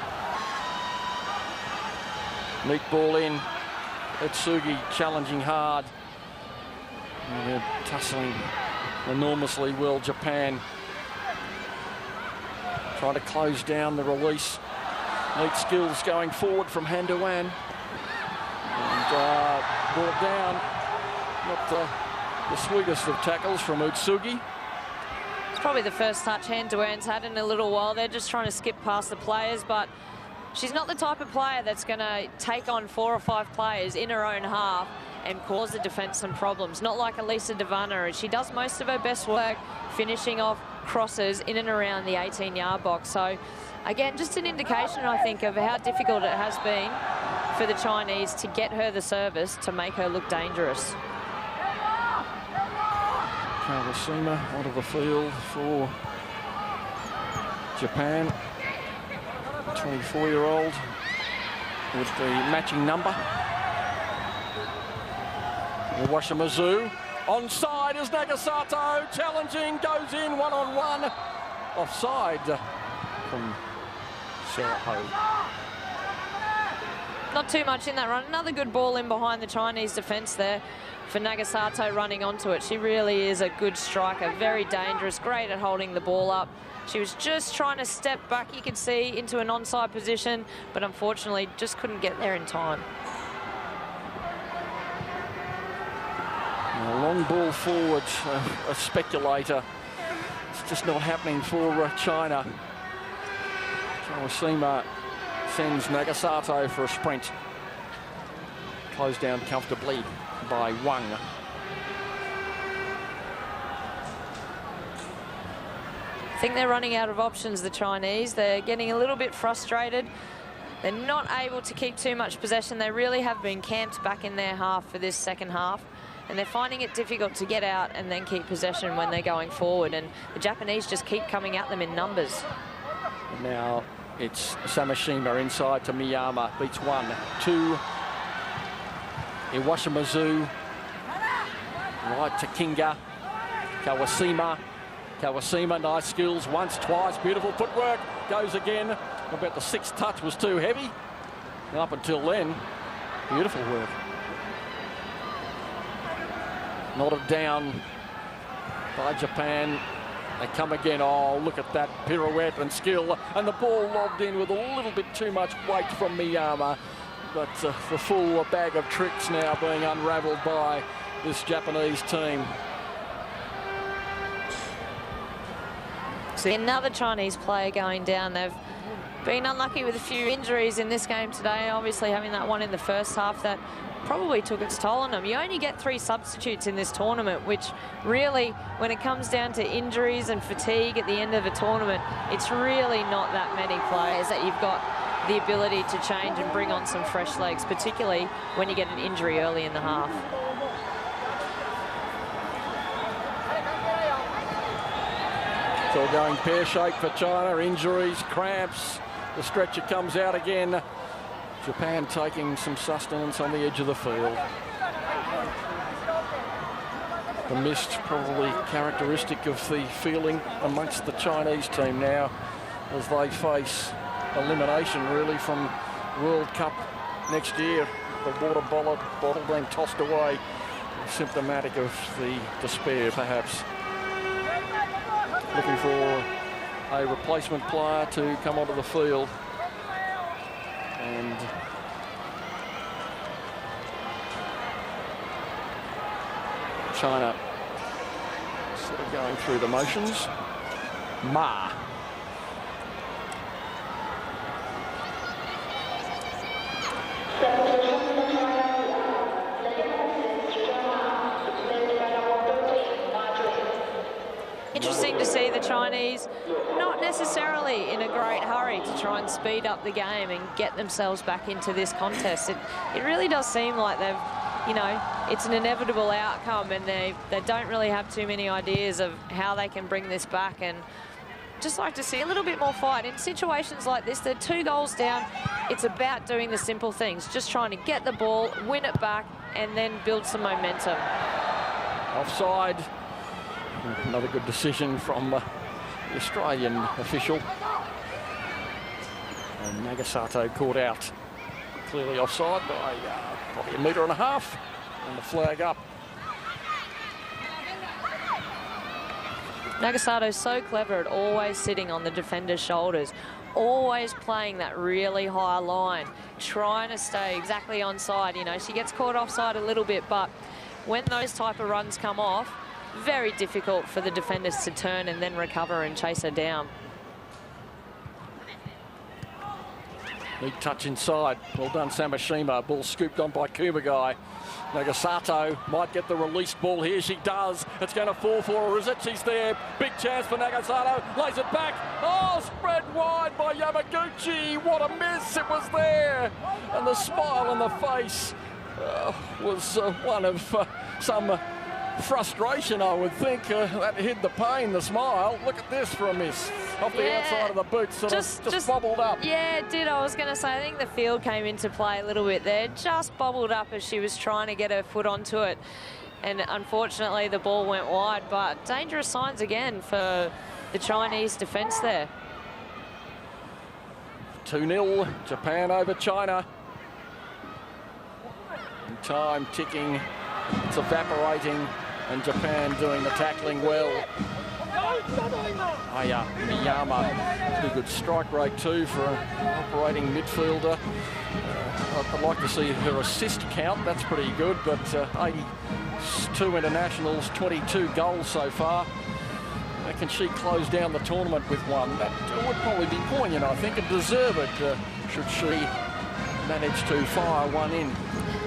Neat ball in. Etsugi challenging hard. And they're tussling enormously well, Japan. Trying to close down the release. Neat skills going forward from Handuan. And brought down. Not the sweetest of tackles from Utsugi. It's probably the first touch Handuan's had in a little while. They're just trying to skip past the players, but she's not the type of player that's going to take on 4 or 5 players in her own half and cause the defence some problems. Not like Lisa Devanna. She does most of her best work finishing off crosses in and around the 18-yard box. So, again, just an indication, I think, of how difficult it has been for the Chinese to get her the service to make her look dangerous. Kawashima onto the field for Japan. 24-year-old with the matching number. Washimazu. Onside is Nagasato. Challenging, goes in one-on-one. Offside from Sarah Ho. not too much in that run. Another good ball in behind the Chinese defence there for Nagasato running onto it. She really is a good striker, very dangerous, great at holding the ball up. She was just trying to step back, you could see, into an onside position, but unfortunately just couldn't get there in time. A long ball forward, a speculator. It's just not happening for China. Kawashima sends Nagasato for a sprint. Closed down comfortably by Wang. I think they're running out of options, the Chinese. They're getting a little bit frustrated. They're not able to keep too much possession. They really have been camped back in their half for this second half. And they're finding it difficult to get out and then keep possession when they're going forward. And the Japanese just keep coming at them in numbers. Now it's Samashima inside to Miyama. Beats 1, 2. Iwashimazu. Right to Kinga. Kawashima. Kawashima, nice skills. Once, twice. Beautiful footwork. Goes again. I bet the 6th touch was too heavy. And up until then, beautiful work. Nodded down by Japan. They come again. Oh, look at that pirouette and skill. And the ball lobbed in with a little bit too much weight from Miyama. But the full bag of tricks now being unravelled by this Japanese team. See another Chinese player going down. They've been unlucky with a few injuries in this game today. Obviously having that one in the first half that probably took its toll on them. You only get 3 substitutes in this tournament, which really, when it comes down to injuries and fatigue at the end of a tournament, it's really not that many players that you've got the ability to change and bring on some fresh legs, particularly when you get an injury early in the half. It's all going pear-shaped for China. Injuries, cramps. The stretcher comes out again. Japan taking some sustenance on the edge of the field. The mist probably characteristic of the feeling amongst the Chinese team now as they face elimination really from World Cup next year. The water bottle being tossed away, symptomatic of the despair perhaps. Looking for a replacement player to come onto the field. And China sort of going through the motions. Ma. Interesting to see the Chinese not necessarily in a great hurry to try and speed up the game and get themselves back into this contest. It really does seem like they've, you know, it's an inevitable outcome and they don't really have too many ideas of how they can bring this back, and just like to see a little bit more fight. In situations like this, they're 2 goals down. It's about doing the simple things, just trying to get the ball, win it back, and then build some momentum. Offside. Another good decision from the Australian official. And Nagasato caught out. Clearly offside by probably 1.5 meters. And the flag up. Nagasato's so clever at always sitting on the defender's shoulders, always playing that really high line, trying to stay exactly onside. You know, she gets caught offside a little bit, but when those type of runs come off, very difficult for the defenders to turn and then recover and chase her down. Neat touch inside. Well done, Samashima. Ball scooped on by Kumagai. Nagasato might get the released ball here. She does. It's going to fall for her. Is it? She's there. Big chance for Nagasato. Lays it back. Oh, spread wide by Yamaguchi. What a miss. It was there. And the smile on the face was one of some frustration, I would think. That hid the pain, the smile. Look at this for a miss. Off the outside of the boot, sort of just bobbled up. Yeah, it did. I was going to say, I think the field came into play a little bit there. Just bobbled up as she was trying to get her foot onto it. And unfortunately, the ball went wide. But dangerous signs again for the Chinese defence there. 2-0, Japan over China. And time ticking, it's evaporating, and Japan doing the tackling well. Aya Miyama, pretty good strike rate too for an operating midfielder. I'd like to see her assist count, that's pretty good, but 82 internationals, 22 goals so far. Can she close down the tournament with one? That would probably be poignant, I think, and deserve it should she manage to fire one in.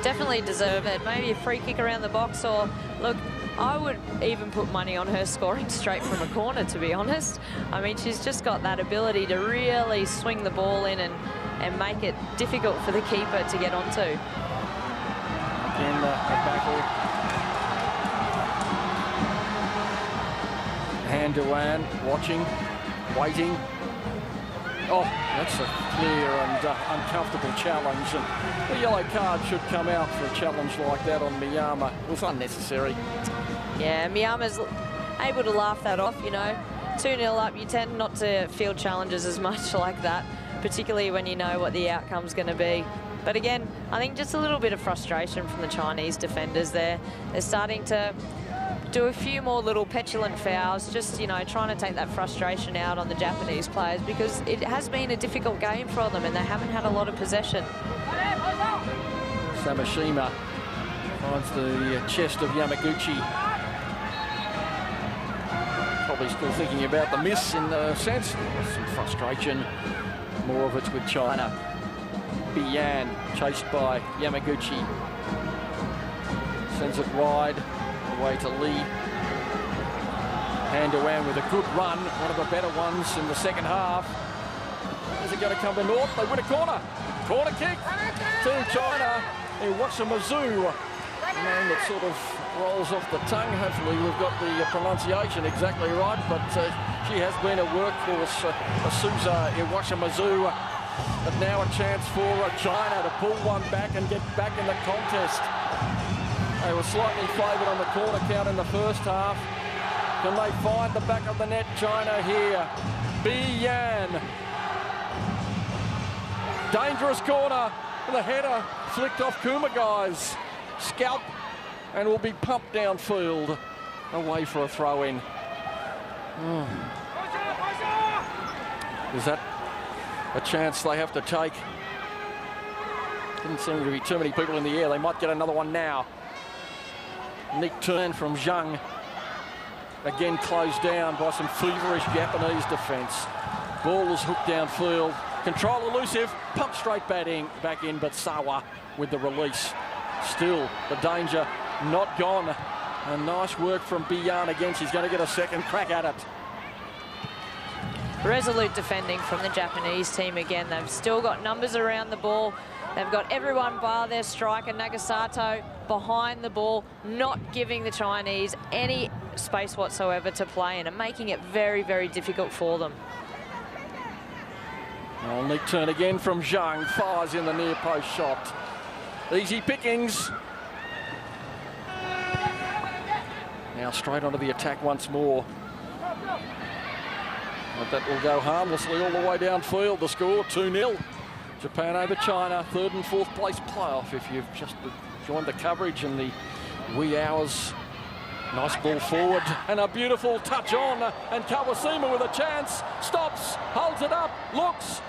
Definitely deserve it. Maybe a free kick around the box, or look, I would even put money on her scoring straight from a corner, to be honest. I mean, she's just got that ability to really swing the ball in and make it difficult for the keeper to get onto. Again, a battle. Handuan watching, waiting. Oh, that's a clear and uncomfortable challenge, and the yellow card should come out for a challenge like that on Miyama. It was unnecessary. Yeah, Miyama's able to laugh that off, you know. 2-0 up, you tend not to field challenges as much like that, particularly when you know what the outcome's going to be. But again, I think just a little bit of frustration from the Chinese defenders there. They're starting to do a few more little petulant fouls, just, you know, trying to take that frustration out on the Japanese players, because it has been a difficult game for them and they haven't had a lot of possession. Samashima finds the chest of Yamaguchi. Probably still thinking about the miss in the sense. Some frustration. More of it's with China. Bian chased by Yamaguchi. Sends it wide. Away to Lee. Handuan with a good run, one of the better ones in the second half. Is it going to come to North? They win a corner. Corner kick to China. Iwashimazu, a name that sort of rolls off the tongue. Hopefully we've got the pronunciation exactly right, but she has been a workhorse, Asuza Iwashimazu. But now a chance for China to pull one back and get back in the contest. They were slightly favoured on the corner count in the first half. Can they find the back of the net, China here? Bian. Dangerous corner. The header flicked off Kumagai's scalp and will be pumped downfield away for a throw-in. Is that a chance they have to take? Didn't seem to be too many people in the air. They might get another one now. Neat turn from Zhang. Again closed down by some feverish Japanese defence. Ball is hooked downfield. Control elusive, pump straight back in, but Sawa with the release. Still, the danger not gone. And nice work from Bian again. She's going to get a second crack at it. Resolute defending from the Japanese team again. They've still got numbers around the ball. They've got everyone bar their striker, Nagasato, behind the ball, not giving the Chinese any space whatsoever to play in and making it very, very difficult for them. Oh, neat turn again from Zhang, fires in the near post shot. Easy pickings. Now straight onto the attack once more. But that will go harmlessly all the way downfield. The score 2-0. Japan over China, third and fourth place playoff. If you've just joined the coverage in the wee hours. Nice ball forward and a beautiful touch on, and Kawashima with a chance, stops, holds it up, looks,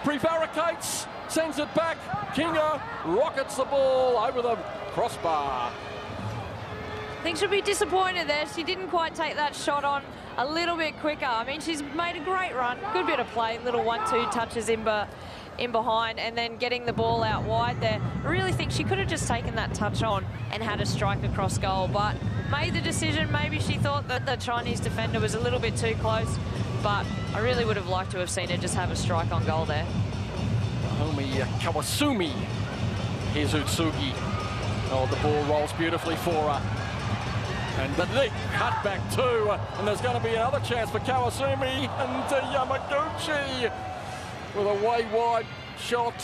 prevaricates, sends it back. Kinga rockets the ball over the crossbar. I think she'll be disappointed there. She didn't quite take that shot on a little bit quicker. I mean, she's made a great run, good bit of play, little 1-2 touches in behind, and then getting the ball out wide there. I really think she could have just taken that touch on and had a strike across goal, but made the decision. Maybe she thought that the Chinese defender was a little bit too close, but I really would have liked to have seen her just have a strike on goal there. Naomi Kawasumi. Here's Utsugi. Oh, the ball rolls beautifully for her. And the neat cut back too. And there's going to be another chance for Kawasumi and Yamaguchi with a way wide shot.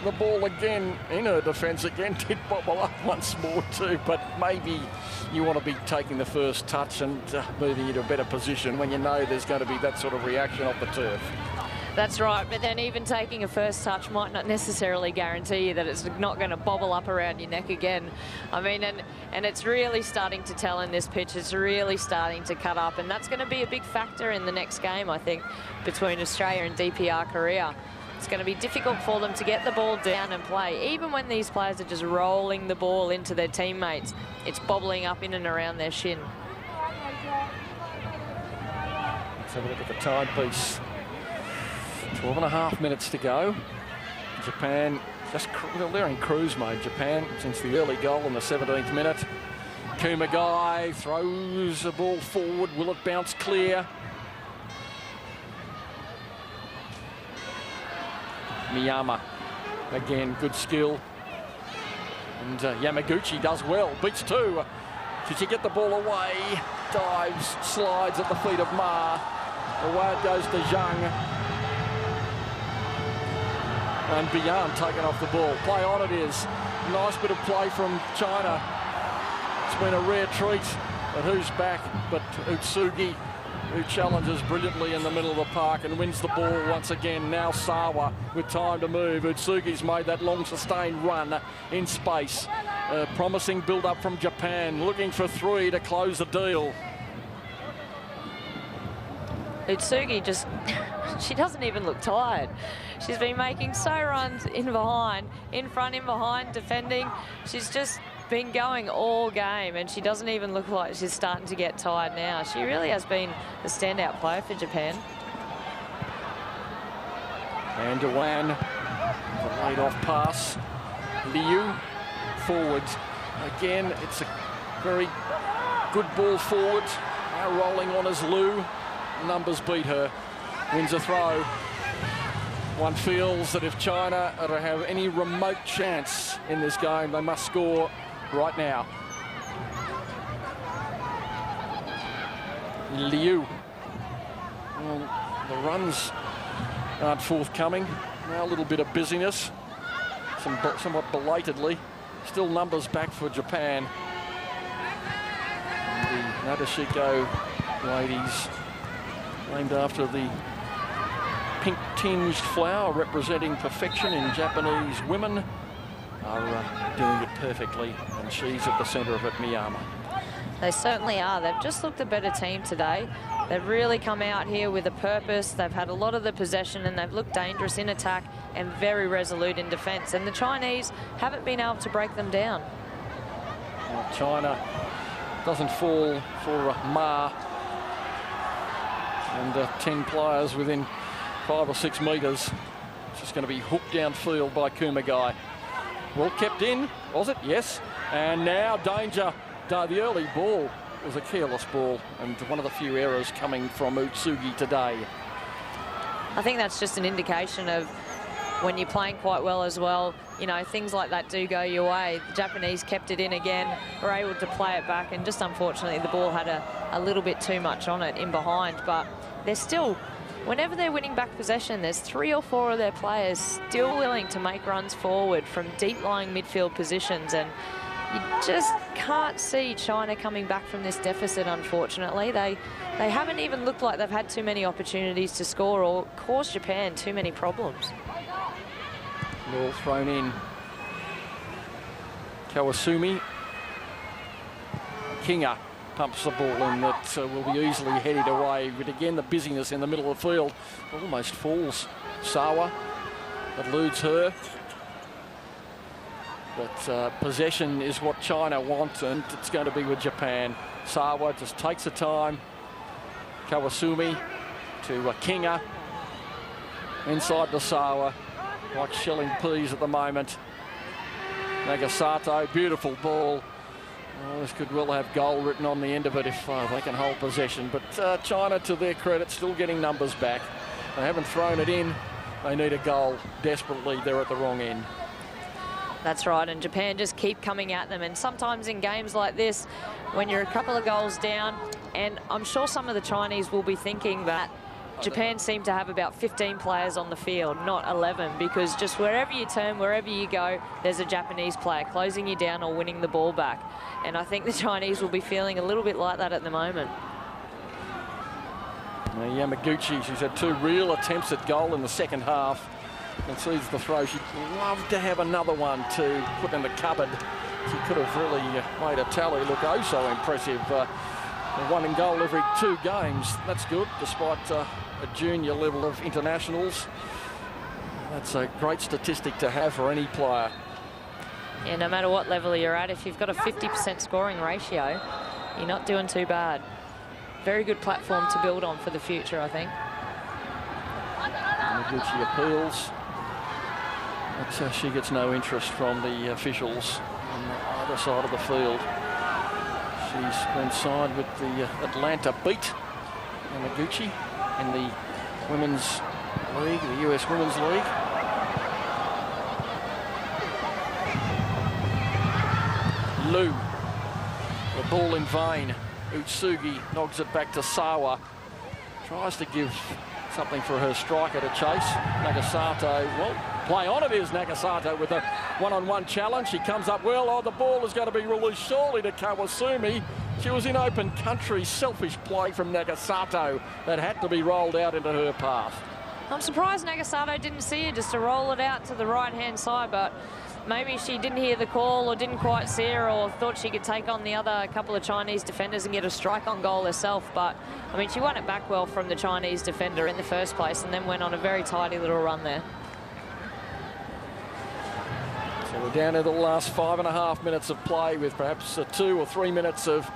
The ball again in her defence again did bobble up once more too, but maybe you want to be taking the first touch and moving into a better position when you know there's going to be that sort of reaction off the turf. That's right, but then even taking a first touch might not necessarily guarantee you that it's not going to bobble up around your neck again. I mean, and it's really starting to tell in this pitch. It's really starting to cut up, and that's going to be a big factor in the next game, I think, between Australia and DPR Korea. It's going to be difficult for them to get the ball down and play. Even when these players are just rolling the ball into their teammates, it's bobbling up in and around their shin. Let's have a look at the timepiece. 12.5 minutes to go. Japan they're in cruise mode, Japan, since the early goal in the 17th minute. Kumagai throws the ball forward. Will it bounce clear? Miyama, again, good skill. And Yamaguchi does well, beats two. Did she get the ball away? Dives, slides at the feet of Ma. Away it goes to Zhang. And Bian taken off the ball. Play on it is. Nice bit of play from China. It's been a rare treat. But who's back? But Utsugi, who challenges brilliantly in the middle of the park and wins the ball once again. Now Sawa with time to move. Utsugi's made that long sustained run in space. Promising build-up from Japan, looking for three to close the deal. Utsugi just, she doesn't even look tired. She's been making so runs in behind, in front, in behind, defending. She's just been going all game, and she doesn't even look like she's starting to get tired now. She really has been a standout player for Japan. And Dewan, the laid-off pass. Liu forward. Again, it's a very good ball forward. Now rolling on as Liu. Numbers beat her. Wins a throw. One feels that if China are to have any remote chance in this game, they must score right now. Liu. Well, the runs aren't forthcoming. Now a little bit of busyness, somewhat belatedly. Still numbers back for Japan. And the Nadeshiko ladies, named after the pink-tinged flower representing perfection in Japanese women, are doing it perfectly, and she's at the centre of it, Miyama. They certainly are. They've just looked a better team today. They've really come out here with a purpose. They've had a lot of the possession, and they've looked dangerous in attack and very resolute in defence. And the Chinese haven't been able to break them down. Well, China doesn't fall for Ma. And 10 players within 5 or 6 metres. It's just going to be hooked downfield by Kumagai. Well kept in, was it? Yes. And now danger. The early ball was a careless ball, and one of the few errors coming from Utsugi today. I think that's just an indication of when you're playing quite well as well, you know, things like that do go your way. The Japanese kept it in again, were able to play it back, and just unfortunately the ball had a little bit too much on it in behind. But they're still, whenever they're winning back possession, there's 3 or 4 of their players still willing to make runs forward from deep-lying midfield positions, and you just can't see China coming back from this deficit, unfortunately. They haven't even looked like they've had too many opportunities to score or cause Japan too many problems. Ball thrown in. Kawasumi. Kinga pumps the ball in that will be easily headed away. But again, the busyness in the middle of the field almost falls. Sawa eludes her. But possession is what China want, and it's going to be with Japan. Sawa just takes the time. Kawasumi to Kinga. Inside to Sawa, like shelling peas at the moment. Nagasato, beautiful ball. Oh, this could well have goal written on the end of it if they can hold possession. But China, to their credit, still getting numbers back. They haven't thrown it in. They need a goal desperately. They're at the wrong end. That's right, and Japan just keep coming at them. And sometimes in games like this, when you're a couple of goals down, and I'm sure some of the Chinese will be thinking that Japan seem to have about 15 players on the field, not 11, because just wherever you turn, wherever you go, there's a Japanese player closing you down or winning the ball back. And I think the Chinese will be feeling a little bit like that at the moment. Yamaguchi, she's had 2 real attempts at goal in the second half and sees the throw. She'd love to have another one to put in the cupboard. She could have really made a tally look oh so impressive. 1 in goal every 2 games. That's good, despite a junior level of internationals. That's a great statistic to have for any player. Yeah, no matter what level you're at, if you've got a 50% scoring ratio, you're not doing too bad. Very good platform to build on for the future, I think. Yamaguchi appeals, but she gets no interest from the officials on the other side of the field. She's been signed with the Atlanta Beat, Yamaguchi, in the Women's League, the US Women's League. Lu, the ball in vain. Utsugi knocks it back to Sawa. Tries to give something for her striker to chase. Nagasato, well, play on it is Nagasato with a one-on-one challenge. She comes up well. Oh, the ball is going to be released surely to Kawasumi. She was in open country. Selfish play from Nagasato that had to be rolled out into her path. I'm surprised Nagasato didn't see it just to roll it out to the right-hand side, but maybe she didn't hear the call or didn't quite see her or thought she could take on the other couple of Chinese defenders and get a strike on goal herself. But, I mean, she won it back well from the Chinese defender in the first place and then went on a very tidy little run there. So we're down to the last 5.5 minutes of play with perhaps 2 or 3 minutes of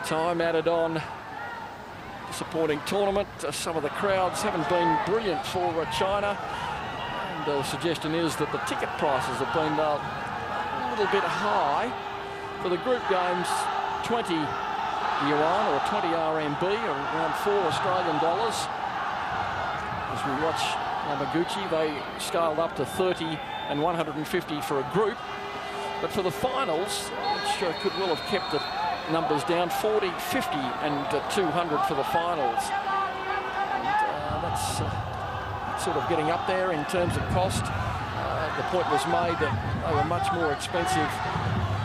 time added on. Disappointing tournament. Some of the crowds haven't been brilliant for China. And the suggestion is that the ticket prices have been a little bit high. For the group games, 20 yuan or 20 RMB, or around $4 Australian. As we watch Yamaguchi, they scaled up to 30 and 150 for a group. But for the finals, which could well have kept the numbers down, 40, 50 and 200 for the finals. And that's sort of getting up there in terms of cost. The point was made that they were much more expensive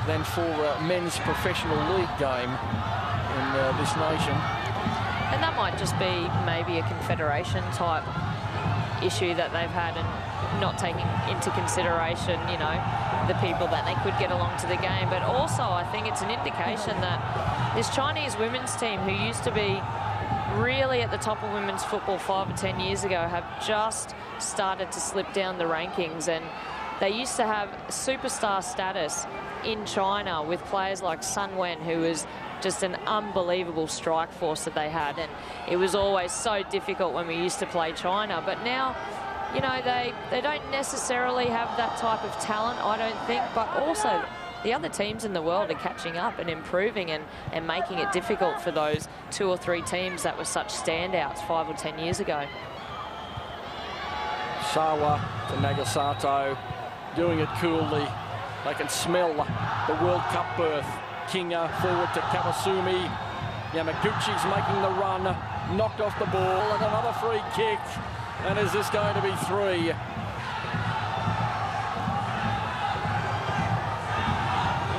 than for a men's professional league game in this nation. And that might just be maybe a confederation type issue that they've had and not taking into consideration, you know, the people that they could get along to the game. But also I think it's an indication that this Chinese women's team, who used to be really at the top of women's football 5 or 10 years ago, have just started to slip down the rankings. And they used to have superstar status in China with players like Sun Wen, who was just an unbelievable strike force that they had. And it was always so difficult when we used to play China. But now, you know, they don't necessarily have that type of talent, I don't think, but also the other teams in the world are catching up and improving and making it difficult for those 2 or 3 teams that were such standouts 5 or 10 years ago. Sawa to Nagasato, doing it coolly. They can smell the World Cup berth. Kinga forward to Kawasumi. Yamaguchi's making the run, knocked off the ball, and another free kick. And is this going to be 3?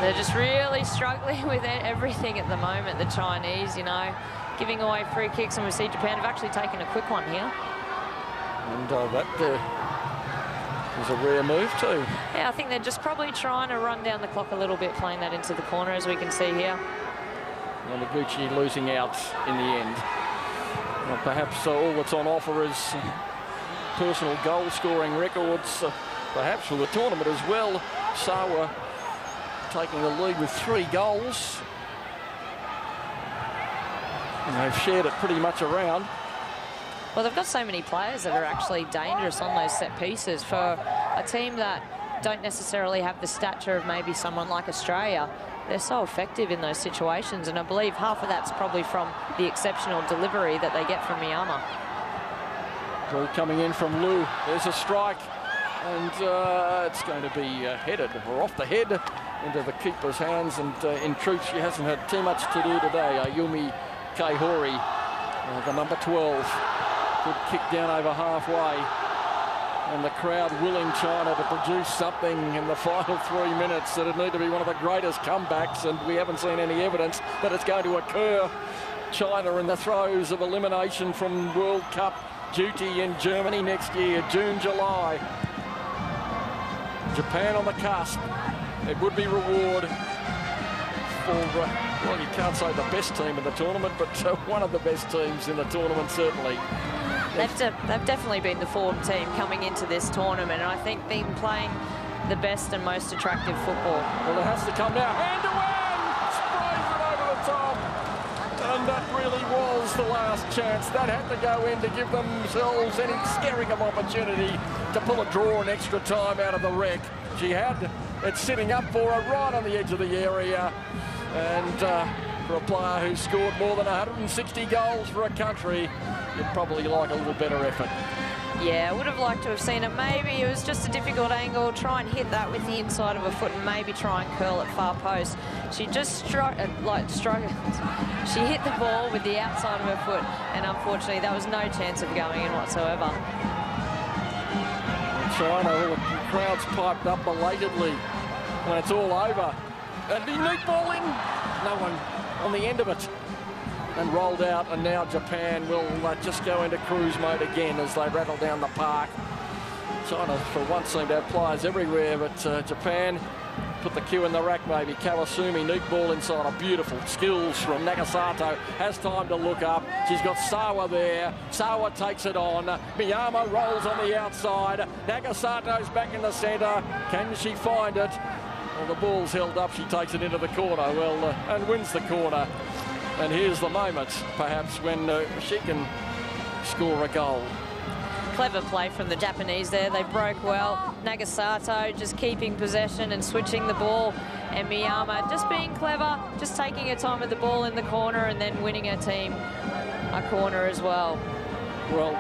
They're just really struggling with everything at the moment, the Chinese, you know, giving away free kicks. And we see Japan have actually taken a quick one here. And that was a rare move too. Yeah, I think they're just probably trying to run down the clock a little bit, playing that into the corner, as we can see here. Yamaguchi losing out in the end. Well, perhaps all that's on offer is personal goal-scoring records, perhaps for the tournament as well. Sawa taking the lead with 3 goals. And they've shared it pretty much around. Well, they've got so many players that are actually dangerous on those set pieces. For a team that don't necessarily have the stature of maybe someone like Australia, they're so effective in those situations. And I believe half of that's probably from the exceptional delivery that they get from Miyama. Ball coming in from Lu. There's a strike. And it's going to be headed or off the head into the keeper's hands. And in truth, she hasn't had too much to do today. Ayumi Kaihori, the number 12. Good kick down over halfway. And the crowd willing China to produce something in the final 3 minutes. That'd need to be one of the greatest comebacks, and we haven't seen any evidence that it's going to occur. China in the throes of elimination from World Cup duty in Germany next year, June, July. Japan on the cusp. It would be reward for, well, you can't say the best team in the tournament, but one of the best teams in the tournament, certainly. They've definitely been the form team coming into this tournament, and I think been playing the best and most attractive football. Well, it has to come now. Hand to hand! Sprays it over the top. And that really was the last chance. That had to go in to give themselves any scaring of opportunity to pull a draw in extra time out of the wreck. She had it sitting up for her right on the edge of the area. And for a player who scored more than 160 goals for a country, you'd probably like a little better effort. Yeah, I would have liked to have seen it. Maybe it was just a difficult angle. Try and hit that with the inside of her foot and maybe try and curl it far post. She just struggled. She hit the ball with the outside of her foot, and unfortunately that was no chance of going in whatsoever. China, the crowd's piped up belatedly when it's all over. And the neat ball in. No one on the end of it. And rolled out, and now Japan will just go into cruise mode again as they rattle down the park. China, for once, seem to have players everywhere, but Japan put the cue in the rack, maybe. Kawasumi, neat ball inside, a beautiful skills from Nagasato. Has time to look up. She's got Sawa there. Sawa takes it on. Miyama rolls on the outside. Nagasato's back in the centre. Can she find it? Well, the ball's held up. She takes it into the corner, and wins the corner. And here's the moment, perhaps, when she can score a goal. Clever play from the Japanese there. They broke well. Nagasato just keeping possession and switching the ball. And Miyama just being clever, just taking her time with the ball in the corner and then winning her team a corner as well. Well,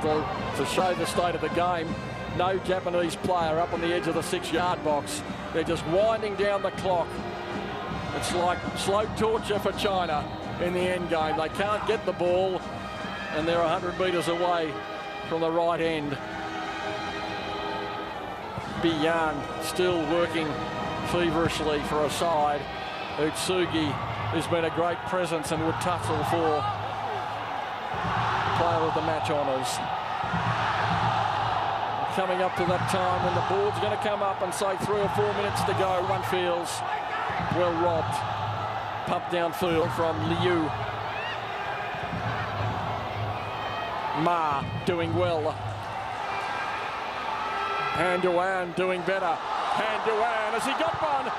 to show the state of the game, no Japanese player up on the edge of the 6-yard box. They're just winding down the clock. It's like slow torture for China in the end game. They can't get the ball, and they're 100 metres away from the right end. Biyan still working feverishly for a side. Utsugi has been a great presence and would tussle for player of the match honours. Coming up to that time when the board's going to come up and say 3 or 4 minutes to go, one feels well robbed. Pump downfield from Liu. Ma doing well. Han Duan doing better. Han Duan, has he got one?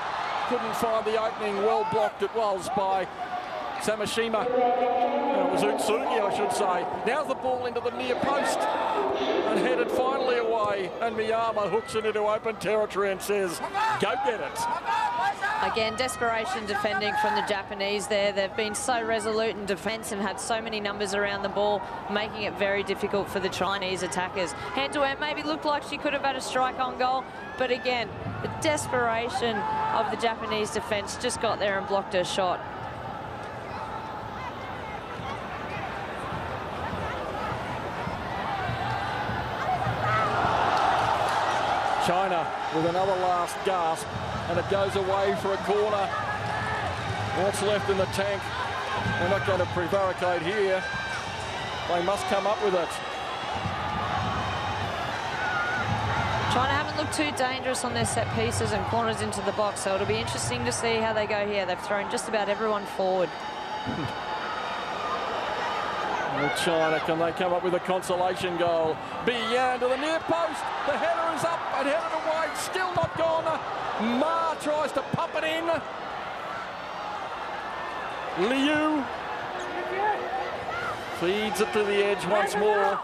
Couldn't find the opening. Well blocked it was by Samashima. It was Utsugi, I should say. Now's the ball into the near post and headed finally away. And Miyama hooks it into open territory and says, go get it. Again, desperation defending from the Japanese there. They've been so resolute in defence and had so many numbers around the ball, making it very difficult for the Chinese attackers. Han Duan maybe looked like she could have had a strike on goal, but again, the desperation of the Japanese defence just got there and blocked her shot. China with another last gasp, and it goes away for a corner. What's left in the tank? They're not going to prevaricate here. They must come up with it. China haven't looked too dangerous on their set pieces and corners into the box, so it'll be interesting to see how they go here. They've thrown just about everyone forward. Well, China, can they come up with a consolation goal? Biyan to the near post. The header is up and headed away. Still not gone. Ma tries to pop it in. Liu feeds it to the edge once more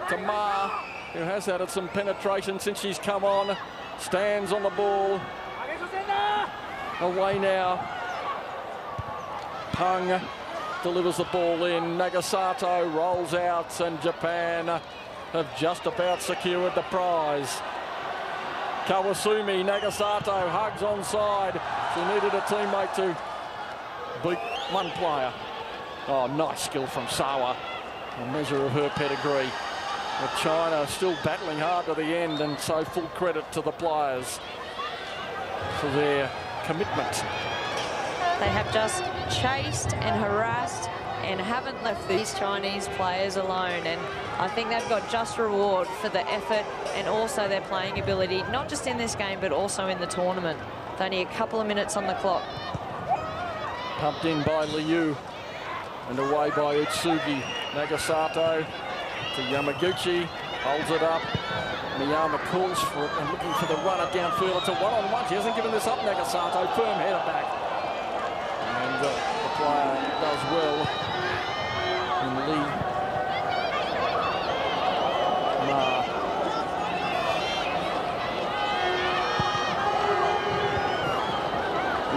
to Ma, who has had some penetration since she's come on. Stands on the ball. Away now. Pang delivers the ball in. Nagasato rolls out, and Japan have just about secured the prize. Kawasumi, Nagasato hugs onside. She needed a teammate to beat one player. Oh, nice skill from Sawa, a measure of her pedigree. But China still battling hard to the end, and so full credit to the players for their commitment. They have just chased and harassed and haven't left these Chinese players alone. And I think they've got just reward for the effort and also their playing ability, not just in this game, but also in the tournament. With only a couple of minutes on the clock. Pumped in by Liu and away by Utsugi. Nagasato to Yamaguchi, holds it up. Miyama calls for it and looking for the runner downfield. It's a one-on-one. She hasn't given this up, Nagasato. Firm header back. And the player does well. And Lee Ma.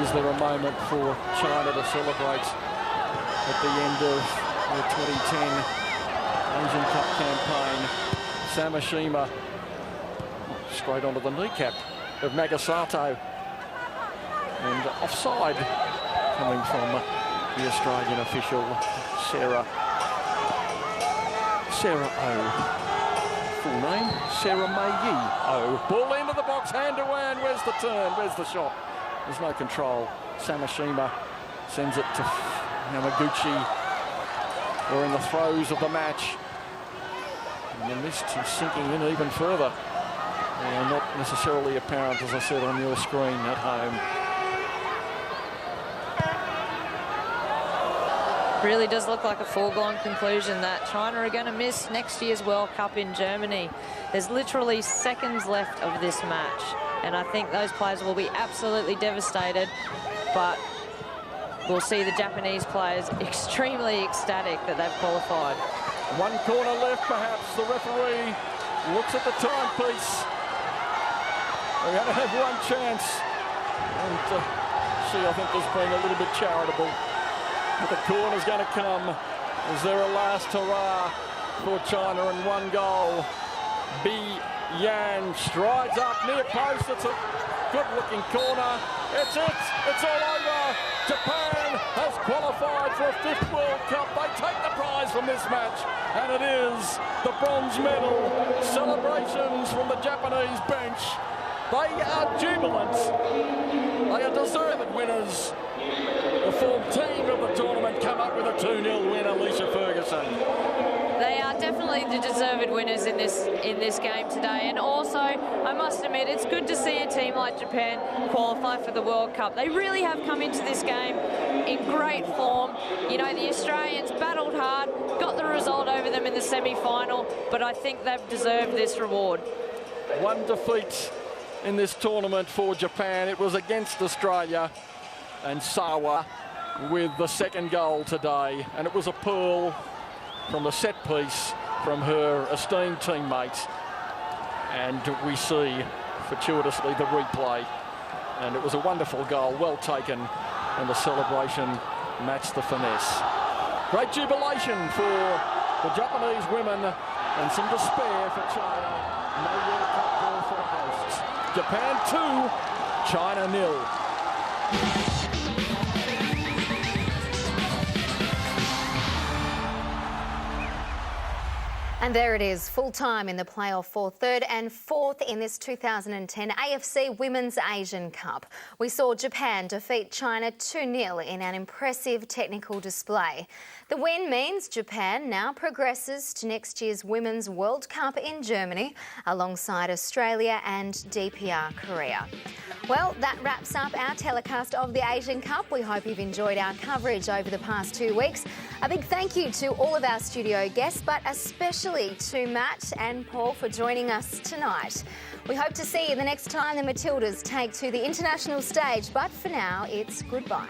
Is there a moment for China to celebrate at the end of the 2010 Asian Cup campaign? Samashima straight onto the kneecap of Nagasato. And offside coming from the Australian official, Sarah O. Full name, Sarah May O. Ball into the box, hand to hand. Where's the turn? Where's the shot? There's no control. Samashima sends it to Yamaguchi. We're in the throes of the match. And the mist is sinking in even further. And not necessarily apparent, as I said, on your screen at home. Really does look like a foregone conclusion that China are going to miss next year's World Cup in Germany. There's literally seconds left of this match, and I think those players will be absolutely devastated, but we'll see the Japanese players extremely ecstatic that they've qualified. One corner left, perhaps. The referee looks at the timepiece. We're going to have one chance, and she, I think, has been a little bit charitable. But the corner's going to come. Is there a last hurrah for China and one goal? Bi Yan strides up near post. It's a good-looking corner. It's it. It's all over. Japan has qualified for a 5th World Cup. They take the prize from this match, and it is the bronze medal. Celebrations from the Japanese bench. They are jubilant. They are deserved winners. The form team of the tournament come up with a 2-0 win, Alicia Ferguson. They are definitely the deserved winners in this game today. And also, I must admit, it's good to see a team like Japan qualify for the World Cup. They really have come into this game in great form. You know, the Australians battled hard, got the result over them in the semi-final, but I think they've deserved this reward. One defeat in this tournament for Japan. It was against Australia, and Sawa with the 2nd goal today, and it was a pearl from the set piece from her esteemed teammate. And we see fortuitously the replay, and it was a wonderful goal, well taken, and the celebration matched the finesse. Great jubilation for the Japanese women and some despair for China. No World Cup ball for the hosts. Japan 2, China 0. And there it is, full time in the playoff for 3rd and 4th in this 2010 AFC Women's Asian Cup. We saw Japan defeat China 2-0 in an impressive technical display. The win means Japan now progresses to next year's Women's World Cup in Germany alongside Australia and DPR Korea. Well, that wraps up our telecast of the Asian Cup. We hope you've enjoyed our coverage over the past 2 weeks. A big thank you to all of our studio guests, but especially to Matt and Paul for joining us tonight. We hope to see you the next time the Matildas take to the international stage, but for now, it's goodbye.